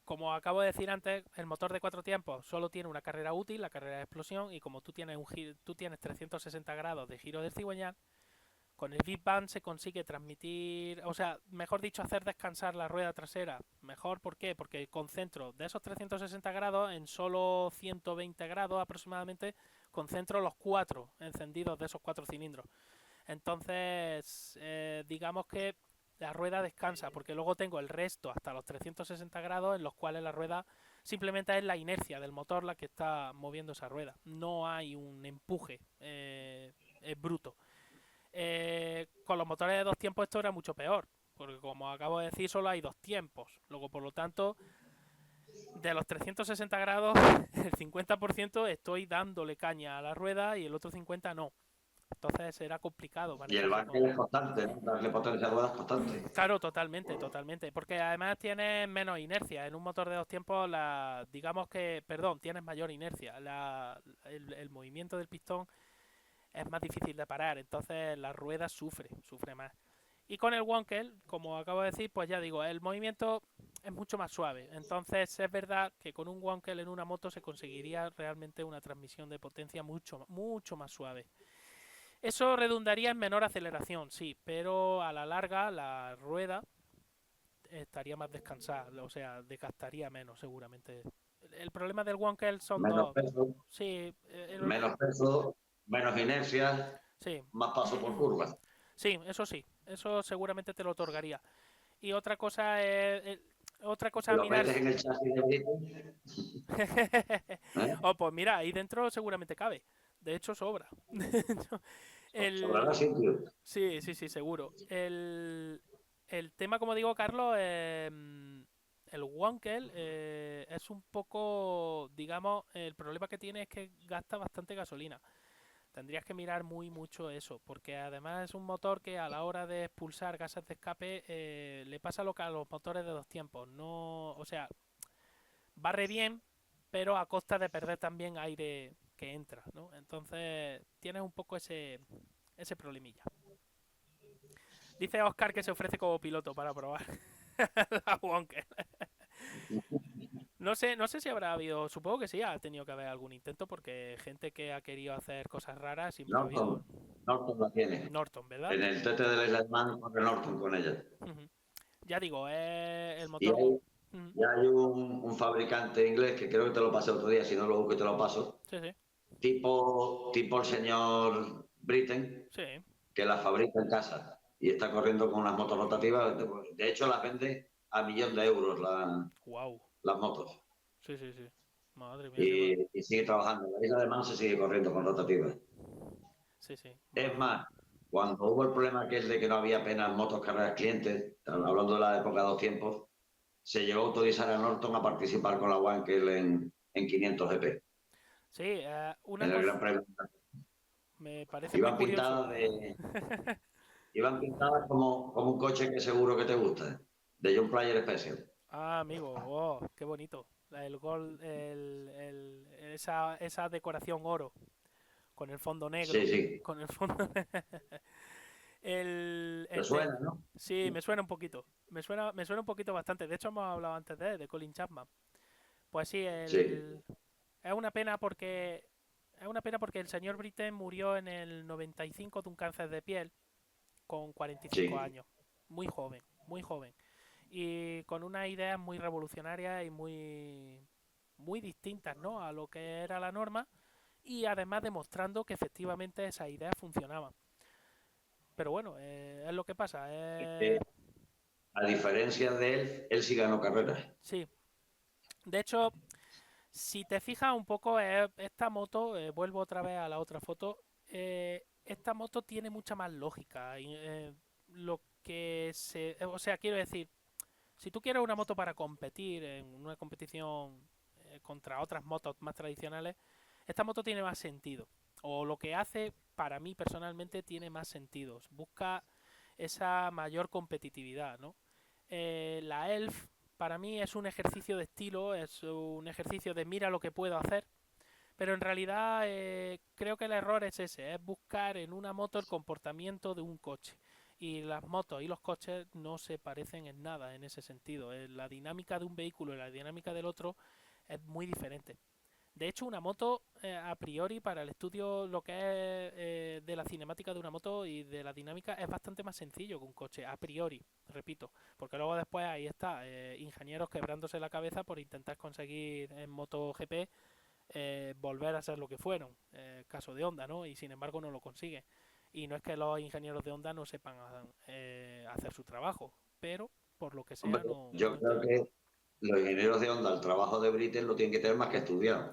como acabo de decir antes, el motor de cuatro tiempos solo tiene una carrera útil, la carrera de explosión, y como tú tienes 360 grados de giro del cigüeñal, con el Big Bang se consigue transmitir, o sea, mejor dicho, hacer descansar la rueda trasera. Mejor, ¿por qué? Porque concentro de esos 360 grados en solo 120 grados aproximadamente, concentro los cuatro encendidos de esos cuatro cilindros. Entonces, digamos que la rueda descansa, porque luego tengo el resto hasta los 360 grados en los cuales la rueda simplemente es la inercia del motor la que está moviendo esa rueda. No hay un empuje bruto. Con los motores de dos tiempos esto era mucho peor, porque como acabo de decir solo hay dos tiempos. Luego, por lo tanto, de los 360 grados, el 50% estoy dándole caña a la rueda y el otro 50% no. Entonces era complicado Y el manejarse bank con... es constante, ¿no? Darle potencia a ruedas constante. Claro, totalmente, totalmente. Porque además tienes menos inercia. En un motor de dos tiempos, digamos que, perdón, tienes mayor inercia. El movimiento del pistón es más difícil de parar. Entonces la rueda sufre más. Y con el Wonkel, como acabo de decir, pues ya digo, el movimiento es mucho más suave. Entonces es verdad que con un Wonkel en una moto se conseguiría realmente una transmisión de potencia mucho, mucho más suave. Eso redundaría en menor aceleración, sí, pero a la larga la rueda estaría más descansada, o sea, desgastaría menos seguramente. El problema del Wonkel son Menos dos. peso, Sí, menos peso, menos inercia, sí, más paso por curva. sí, eso sí, eso seguramente te lo otorgaría. Y otra cosa es, otra cosa Si a lo mirar. metes en el chasis de Brito, ¿eh? Oh, pues mira, ahí dentro seguramente cabe. De hecho, sobra. Sobrará El, sitio. Sí, sí, sí, seguro. El tema, como digo, Carlos, el Wankel es un poco, digamos, el problema que tiene es que gasta bastante gasolina. Tendrías que mirar muy mucho eso, porque además es un motor que a la hora de expulsar gases de escape le pasa lo que a los motores de dos tiempos. No, o sea, barre bien, pero a costa de perder también aire que entra, ¿no? Entonces tienes un poco ese problemilla. Dice Oscar que se ofrece como piloto para probar la Wonker. No sé si habrá habido, supongo que sí, ha tenido que haber algún intento porque gente que ha querido hacer cosas raras siempre ha habido. Norton, Norton la tiene. Norton, ¿verdad? En el TT de la Island corre Norton con ella. Ujú. Ya digo, el Y motor. hay, Ujú. y hay un fabricante inglés que creo que te lo pasé otro día, si no lo busco te lo paso, Sí, sí, tipo el señor Britten, sí. que la fabrica en casa y está corriendo con unas motos rotativas. De hecho, las vende a 1.000.000 de euros Wow. las motos. Sí, sí, sí. Madre mía, qué mal. Y sigue trabajando. En la isla de Man se sigue corriendo con rotativas. Sí, sí, Es madre. más, cuando hubo el problema aquel de que no había apenas motos carreras clientes, hablando de la época de dos tiempos, se llegó a autorizar a Norton a participar con la Wankel en 500 GP, Sí, una en el Gran cosa Premio. me parece muy Iban curioso. pintadas iban pintadas como un coche que seguro que te gusta, de John Player Special. Ah, amigo, oh, qué bonito. El gol, esa decoración oro, con el fondo Sí, negro, sí. con el fondo. El, ¿Te el te- suena, no? Sí, me suena un poquito. Me suena un poquito bastante. De hecho, hemos hablado antes de Colin Chapman. Pues sí, Sí, es una pena porque el señor Britten murió en el 95 de un cáncer de piel con 45 sí. años. Muy joven, muy joven. Y con unas ideas muy revolucionarias y muy distintas, ¿no? A lo que era la norma y además demostrando que efectivamente esas ideas funcionaban. Pero bueno, es lo que pasa. A diferencia de él sí ganó carreras. Sí, De hecho, si te fijas un poco, esta moto, vuelvo otra vez a la otra foto, esta moto tiene mucha más lógica. Lo que o sea, quiero decir, si tú quieres una moto para competir en una competición contra otras motos más tradicionales, esta moto tiene más sentido. O lo que hace, para mí personalmente, tiene más sentido. Busca esa mayor competitividad, ¿no? La Elf, para mí, es un ejercicio de estilo, es un ejercicio de mira lo que puedo hacer. Pero en realidad creo que el error es ese, es buscar en una moto el comportamiento de un coche. Y las motos y los coches no se parecen en nada en ese sentido. La dinámica de un vehículo y la dinámica del otro es muy diferente. De hecho, una moto, a priori, para el estudio lo que es de la cinemática de una moto y de la dinámica, es bastante más sencillo que un coche, a priori, repito. Porque luego después ahí está, ingenieros quebrándose la cabeza por intentar conseguir en MotoGP volver a ser lo que fueron, caso de Honda, ¿no? Y sin embargo no lo consigue. Y no es que los ingenieros de Honda no sepan hacer su trabajo, pero por lo que Hombre, sea no yo creo integran. que los ingenieros de Honda, el trabajo de Britten lo tienen que tener más que estudiado.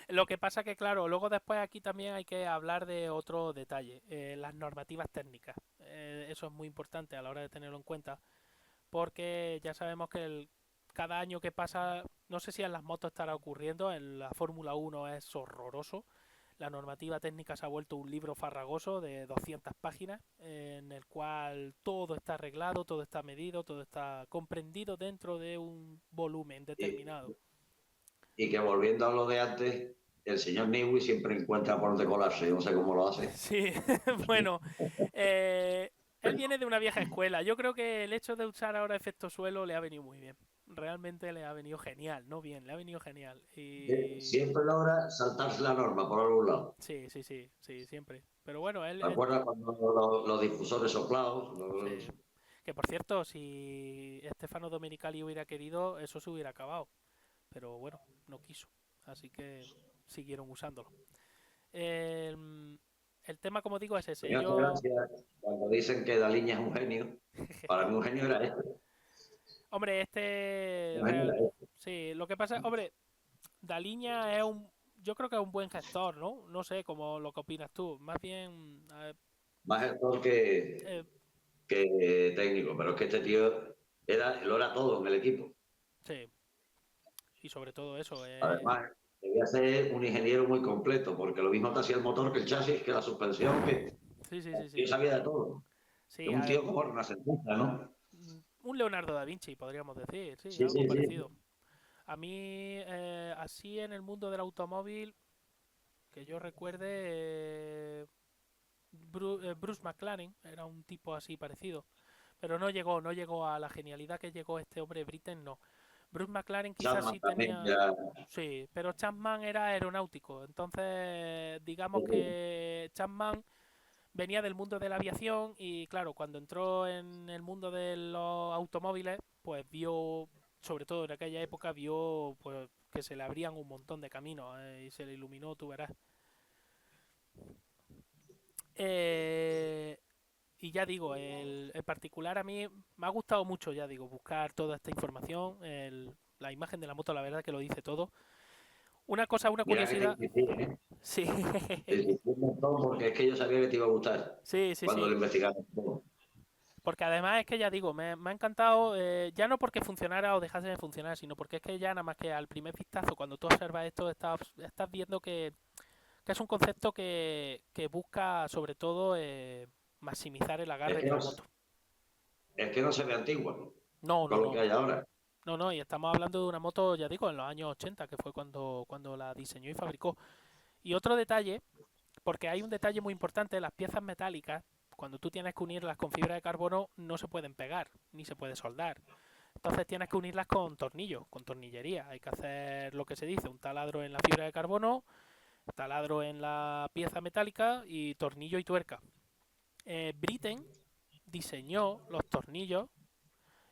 Lo que pasa que, claro, luego después aquí también hay que hablar de otro detalle, las normativas técnicas. Eso es muy importante a la hora de tenerlo en cuenta, porque ya sabemos que cada año que pasa, no sé si en las motos estará ocurriendo, en la Fórmula Uno es horroroso. La normativa técnica se ha vuelto un libro farragoso de 200 páginas, en el cual todo está arreglado, todo está medido, todo está comprendido dentro de un volumen Y, determinado. y que volviendo a lo de antes, el señor Newey siempre encuentra por dónde colarse, no sé cómo lo hace. Sí, bueno, eh, él viene de una vieja escuela. Yo creo que el hecho de usar ahora efecto suelo le ha venido muy bien. Realmente le ha venido genial, no bien, le ha venido genial. Y Siempre logra saltarse la norma por algún lado. sí, sí, sí, sí, siempre. Pero bueno, ¿Te acuerdas cuando los difusores soplados? sí. Que por cierto, si Stefano Domenicali hubiera querido, eso se hubiera acabado. Pero bueno, no quiso. Así que siguieron usándolo. El, el tema, como digo, es ese. Me hace Yo, gracia cuando dicen que Daliña es un genio. Para mí un genio era este. hombre, Un genio era este. sí, lo que pasa, hombre, Daliña es yo creo que es un buen gestor, ¿no? No sé cómo lo que opinas tú. Más bien, Más gestor eh, que técnico, pero es que este tío lo era todo en el equipo. sí, y sobre todo eso. Además, debía ser un ingeniero muy completo, porque lo mismo te hacía el motor que el chasis, que la suspensión, que Sí, sí, sí, yo sí. sabía de todo. Es Sí, un tío como renacentista, ¿no? un Leonardo da Vinci, podríamos decir, sí, Sí, algo sí, sí. parecido. A mí, así en el mundo del automóvil, que yo recuerde, Bruce McLaren era un tipo así parecido, pero no llegó a la genialidad que llegó este hombre Britten, no. Bruce McLaren quizás Chapman sí también tenía, ya. sí, pero Chapman era aeronáutico, entonces digamos que Chapman venía del mundo de la aviación y claro, cuando entró en el mundo de los automóviles, pues vio, sobre todo en aquella época, vio pues que se le abrían un montón de caminos y se le iluminó, tú verás. Eh, y ya digo, en particular a mí me ha gustado mucho, ya digo, buscar toda esta información. La imagen de la moto, la verdad que lo dice todo. Una cosa, una Mira que te curiosidad. insistí, ¿eh? Sí, Te insistí un montón porque es que yo sabía que te iba a gustar sí, sí, cuando sí. lo investigamos todo. Porque además es que ya digo, me ha encantado, ya no porque funcionara o dejase de funcionar, sino porque es que ya nada más que al primer vistazo, cuando tú observas esto, estás viendo que es un concepto que busca sobre todo maximizar el Es agarre que de no, la moto. es que no se ve antigua No, no, con lo que no. hay ahora. No, no, y estamos hablando de una moto, ya digo, en los años 80, que fue cuando la diseñó y fabricó. Y otro detalle, porque hay un detalle muy importante, las piezas metálicas, cuando tú tienes que unirlas con fibra de carbono, no se pueden pegar, ni se puede soldar. Entonces tienes que unirlas con tornillos, con tornillería. Hay que hacer lo que se dice, un taladro en la fibra de carbono, taladro en la pieza metálica y tornillo y tuerca. Britten diseñó los tornillos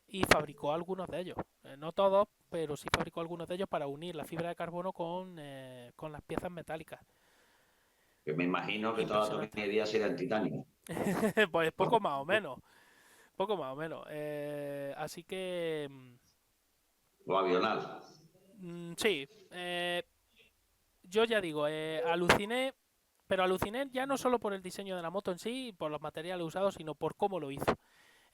y fabricó algunos de ellos. No todos, pero sí fabricó algunos de ellos para unir la fibra de carbono con las piezas metálicas. Que me imagino que toda la Impresionante. tornillería será en titanio. Pues poco más o menos. Poco más o menos. Así que O avional. Sí, yo ya digo, aluciné, pero aluciné ya no solo por el diseño de la moto en sí, por los materiales usados, sino por cómo lo hizo.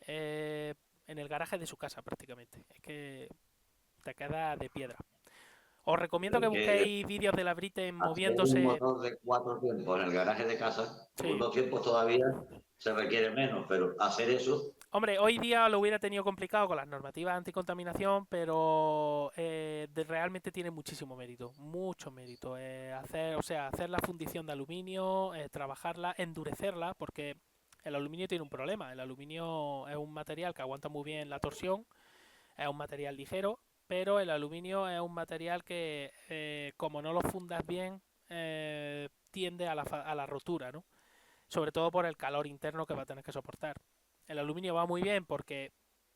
Eh, en el garaje de su casa prácticamente. Es que te queda de piedra. Os recomiendo que Es que busquéis vídeos de la Britten hacer un moviéndose. motor de 4 tiempos en el garaje de casa, con Sí. 2 tiempos todavía se requiere menos, pero hacer eso, Hombre, hoy día lo hubiera tenido complicado con las normativas anticontaminación, pero realmente tiene muchísimo mérito, mucho mérito. Hacer, o sea, hacer la fundición de aluminio, trabajarla, endurecerla, porque el aluminio tiene un problema. El aluminio es un material que aguanta muy bien la torsión, es un material ligero, pero el aluminio es un material que, como no lo fundas bien, tiende a a la rotura, ¿no? Sobre todo por el calor interno que va a tener que soportar. El aluminio va muy bien porque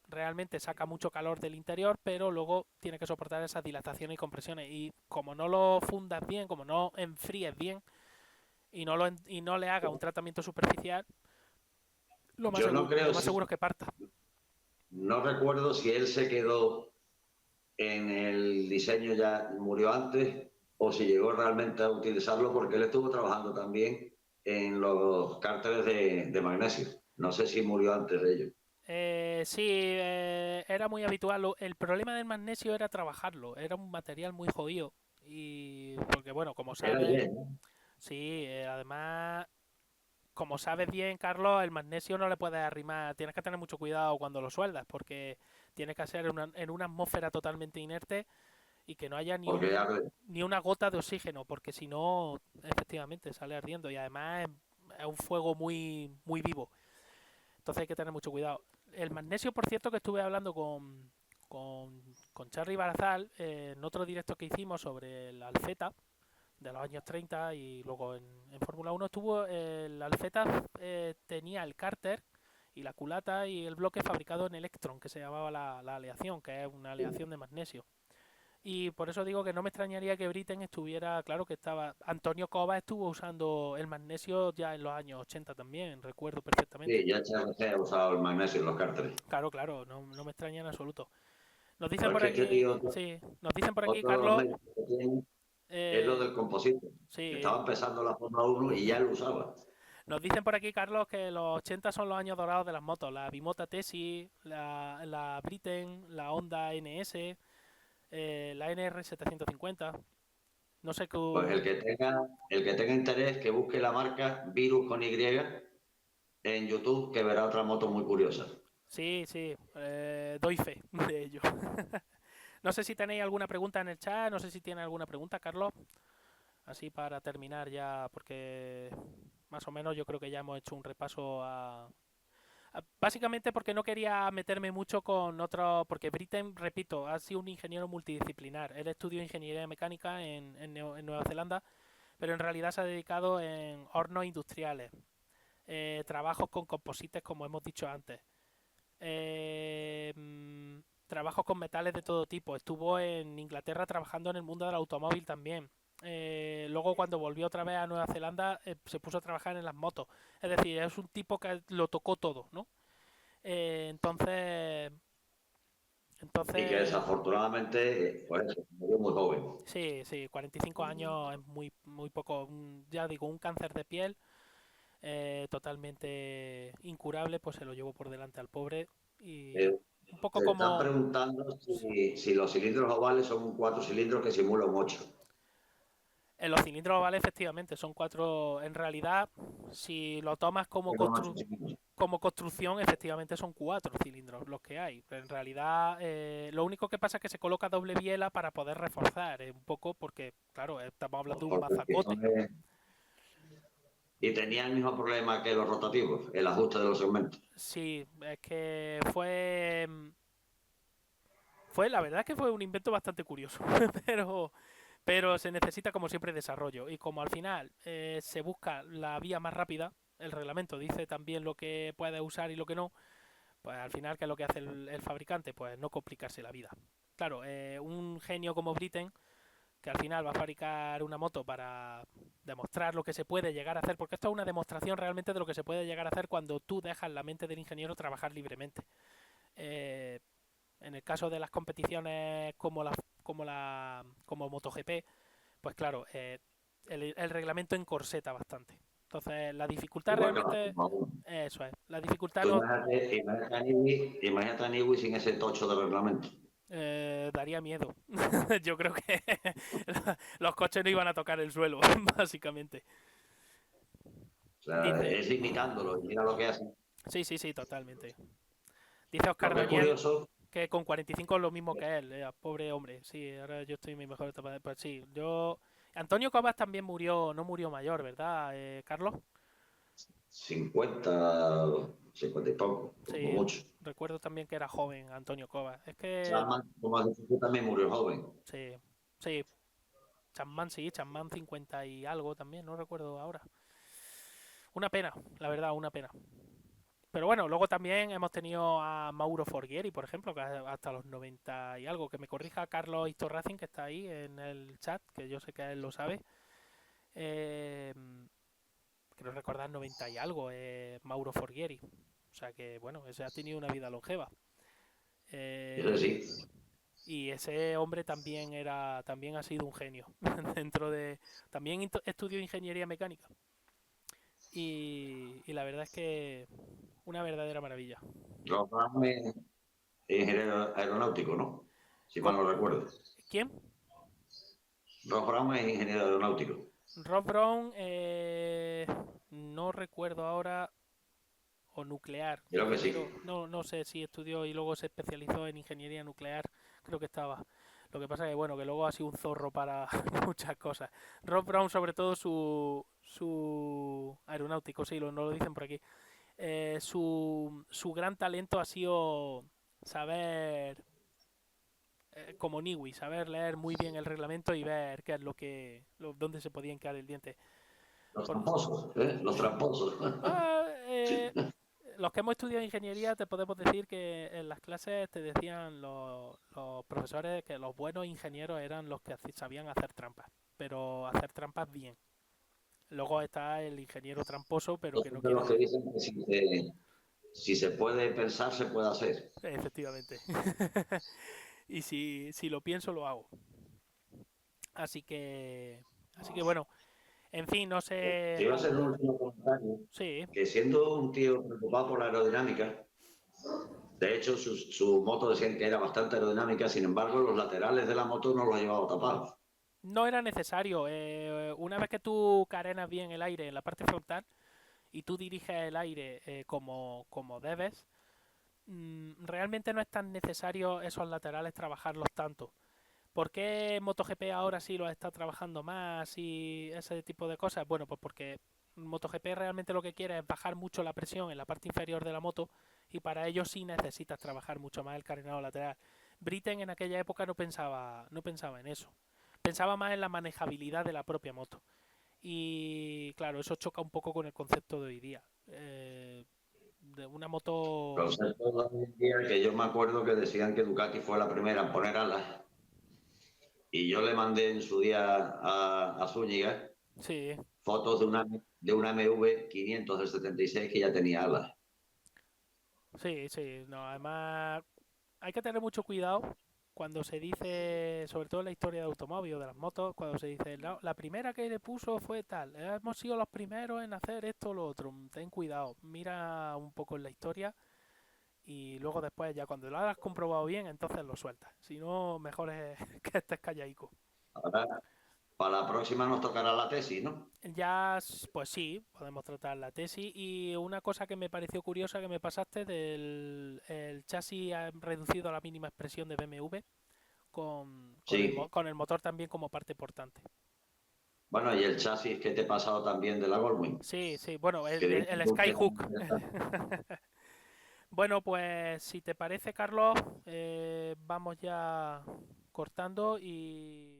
realmente saca mucho calor del interior, pero luego tiene que soportar esas dilataciones y compresiones. Y como no lo fundas bien, como no enfríes bien y no le haga un tratamiento superficial, yo no lo creo, más seguro es que parta. no recuerdo si él se quedó en el diseño ya murió antes o si llegó realmente a utilizarlo porque él estuvo trabajando también en los cárteles de magnesio. No sé si murió antes de ello. Sí, era muy habitual. El problema del magnesio era trabajarlo. Era un material muy jodido. Y porque, bueno, como Era sabes, bien, ¿no? sí, además como sabes bien, Carlos, el magnesio no le puedes arrimar. Tienes que tener mucho cuidado cuando lo sueldas, porque tiene que ser en una atmósfera totalmente inerte y que no haya Porque ni una gota de oxígeno, porque si no, efectivamente, sale ardiendo. Y además es un fuego muy vivo. Entonces hay que tener mucho cuidado. El magnesio, por cierto, que estuve hablando con Charly Barazal en otro directo que hicimos sobre el Alfeta, de los años 30 y luego en Fórmula 1 estuvo el Alfeta tenía el cárter y la culata y el bloque fabricado en Electron que se llamaba la aleación, que es una aleación de magnesio. Y por eso digo que no me extrañaría que Britten estuviera, claro que estaba, Antonio Cova estuvo usando el magnesio ya en los años 80 también, recuerdo perfectamente. sí, ya HRC ha usado el magnesio en los cárteles. Claro, claro, no me extraña en absoluto. Nos dicen Pues es por que este aquí, tío, sí, nos dicen por aquí, otro de los Carlos, méritos que tiene es lo eh, del composite. sí, Estaba empezando la Fórmula 1 y ya lo usaba. nos dicen por aquí, Carlos, que los 80 son los años dorados de las motos. La Bimota Tesi, la Britten, la Honda NS, la NR 750. No sé qué... Pues el que tenga interés, que busque la marca Virus con Y en YouTube, que verá otra moto muy curiosa. Sí, sí, doy fe de ello. No sé si tenéis alguna pregunta en el chat, no sé si tiene alguna pregunta, Carlos. Así para terminar ya, porque más o menos yo creo que ya hemos hecho un repaso básicamente porque no quería meterme mucho con otro, porque Britten, repito, ha sido un ingeniero multidisciplinar. Él estudió ingeniería mecánica en Nueva Zelanda, pero en realidad se ha dedicado en hornos industriales, trabajos con composites, como hemos dicho antes, trabajos con metales de todo tipo. Estuvo en Inglaterra trabajando en el mundo del automóvil también. Luego cuando volvió otra vez a Nueva Zelanda se puso a trabajar en las motos. Es decir, es un tipo que lo tocó todo, ¿no? Entonces, Y que entonces, desafortunadamente, pues eso, murió muy joven. sí, sí, 45 años es muy poco. Ya digo, un cáncer de piel totalmente incurable, pues se lo llevó por delante al pobre y Eh, un poco Se están como preguntando si los cilindros ovales son 4 cilindros que simulan 8. en los cilindros ovales, efectivamente, son cuatro. En realidad, si lo tomas Perdón, 8 cilindros. como construcción, efectivamente son cuatro cilindros los que hay. Pero en realidad, lo único que pasa es que se coloca doble biela para poder reforzar, un poco porque, claro, estamos hablando de un Porque el mazacote. pistón y tenía el mismo problema que los rotativos, el ajuste de los segmentos. Sí, es que fue la verdad que fue un invento bastante curioso, pero, pero se necesita como siempre desarrollo y como al final se busca la vía más rápida, el reglamento dice también lo que puedes usar y lo que no, pues al final qué es lo que hace el fabricante, pues no complicarse la vida. Claro, un genio como Britten que al final va a fabricar una moto para demostrar lo que se puede llegar a hacer, porque esto es una demostración realmente de lo que se puede llegar a hacer cuando tú dejas la mente del ingeniero trabajar libremente. Eh, En el caso de las competiciones como MotoGP, pues claro, el reglamento encorseta bastante. Entonces, la dificultad igual que la realmente, Fórmula 1. eso es, la dificultad Tú no imagínate a Newey sin ese tocho de reglamento. daría miedo. Yo creo que los coches no iban a tocar el suelo, básicamente. O sea, Dice, es imitándolo y mira lo que hacen. sí, sí, sí, totalmente. Dice Lo Oscar que es Daniel curioso, que con 45 es lo mismo que él, pobre hombre. Sí, ahora yo estoy en mi mejor etapa. Pues sí, yo. Antonio Cobas también murió, no murió mayor, ¿verdad, Carlos? 50 y poco, como Sí, mucho. recuerdo también que era joven Antonio Cobas. Es que, Chapman, como has dicho tú, también murió joven. sí, sí, Chapman 50 y algo también, no recuerdo ahora. Una pena, la verdad, una pena. Pero bueno, luego también hemos tenido a Mauro Forghieri, por ejemplo, que hasta los 90 y algo. Que me corrija Carlos Histo Racing, que está ahí en el chat, que yo sé que él lo sabe. Eh, Creo recordar 90 y algo, Mauro Forghieri. O sea que, bueno, ese ha tenido una vida longeva. Eso Eh, sí. y ese hombre también ha sido un genio. Dentro de. También estudió ingeniería mecánica. Y la verdad es que una verdadera maravilla. Rob Brown es ingeniero aeronáutico, ¿no? Si mal Co- no recuerdo. ¿Quién? Rob Brown es ingeniero aeronáutico. Rob Brown, no recuerdo ahora, o nuclear, Creo que sí. no, no sé si estudió y luego se especializó en ingeniería nuclear, creo que estaba. Lo que pasa que bueno, que luego ha sido un zorro para muchas cosas. Rob Brown, sobre todo su aeronáutico, sí, no lo dicen por aquí. Su gran talento ha sido saber, como Niwi, saber leer muy bien el reglamento y ver qué es dónde se podía hincar el diente. Los Por, tramposos, ¿eh? Los tramposos. Ah, los que hemos estudiado ingeniería te podemos decir que en las clases te decían los profesores que los buenos ingenieros eran los que sabían hacer trampas, pero hacer trampas bien. Luego está el ingeniero tramposo, pero Los que no de quiere los que decir. dicen que si se puede pensar, se puede hacer. Efectivamente. Y si lo pienso, lo hago. Así que, así que bueno, en fin, no Te sé. iba a hacer un último comentario, Sí, que siendo un tío preocupado por la aerodinámica, de hecho su moto decían que era bastante aerodinámica, sin embargo los laterales de la moto no los llevaba tapados. no era necesario. Una vez que tú carenas bien el aire en la parte frontal, y tú diriges el aire como debes, realmente no es tan necesario esos laterales trabajarlos tanto. ¿Por qué MotoGP ahora sí lo está trabajando más y ese tipo de cosas? Bueno, pues porque MotoGP realmente lo que quiere es bajar mucho la presión en la parte inferior de la moto y para ello sí necesitas trabajar mucho más el carenado lateral. Britten en aquella época no pensaba en eso. Pensaba más en la manejabilidad de la propia moto. Y claro, eso choca un poco con el concepto de hoy día. De una moto. Concepto de hoy en día que yo me acuerdo que decían que Ducati fue la primera en poner alas y yo le mandé en su día a Zúñiga Sí, fotos de una MV 500 del 76 que ya tenía alas. sí, sí. No, además hay que tener mucho cuidado cuando se dice, sobre todo en la historia de automóvil o de las motos, cuando se dice, "No, la primera que le puso fue tal, hemos sido los primeros en hacer esto o lo otro". Ten cuidado, mira un poco en la historia y luego después ya cuando lo hayas comprobado bien, entonces lo sueltas. Si no, mejor es que estés callaico. Ahora, para la próxima nos tocará la tesis, ¿no? Ya, pues sí, podemos tratar la tesis. Y una cosa que me pareció curiosa que me pasaste del el chasis reducido a la mínima expresión de BMW Sí. con el motor también como parte importante. Bueno, y el chasis que te he pasado también de la Goldwing, Sí, sí, bueno, que el dijimos que Skyhook. también está. Bueno, pues si te parece, Carlos, vamos ya cortando y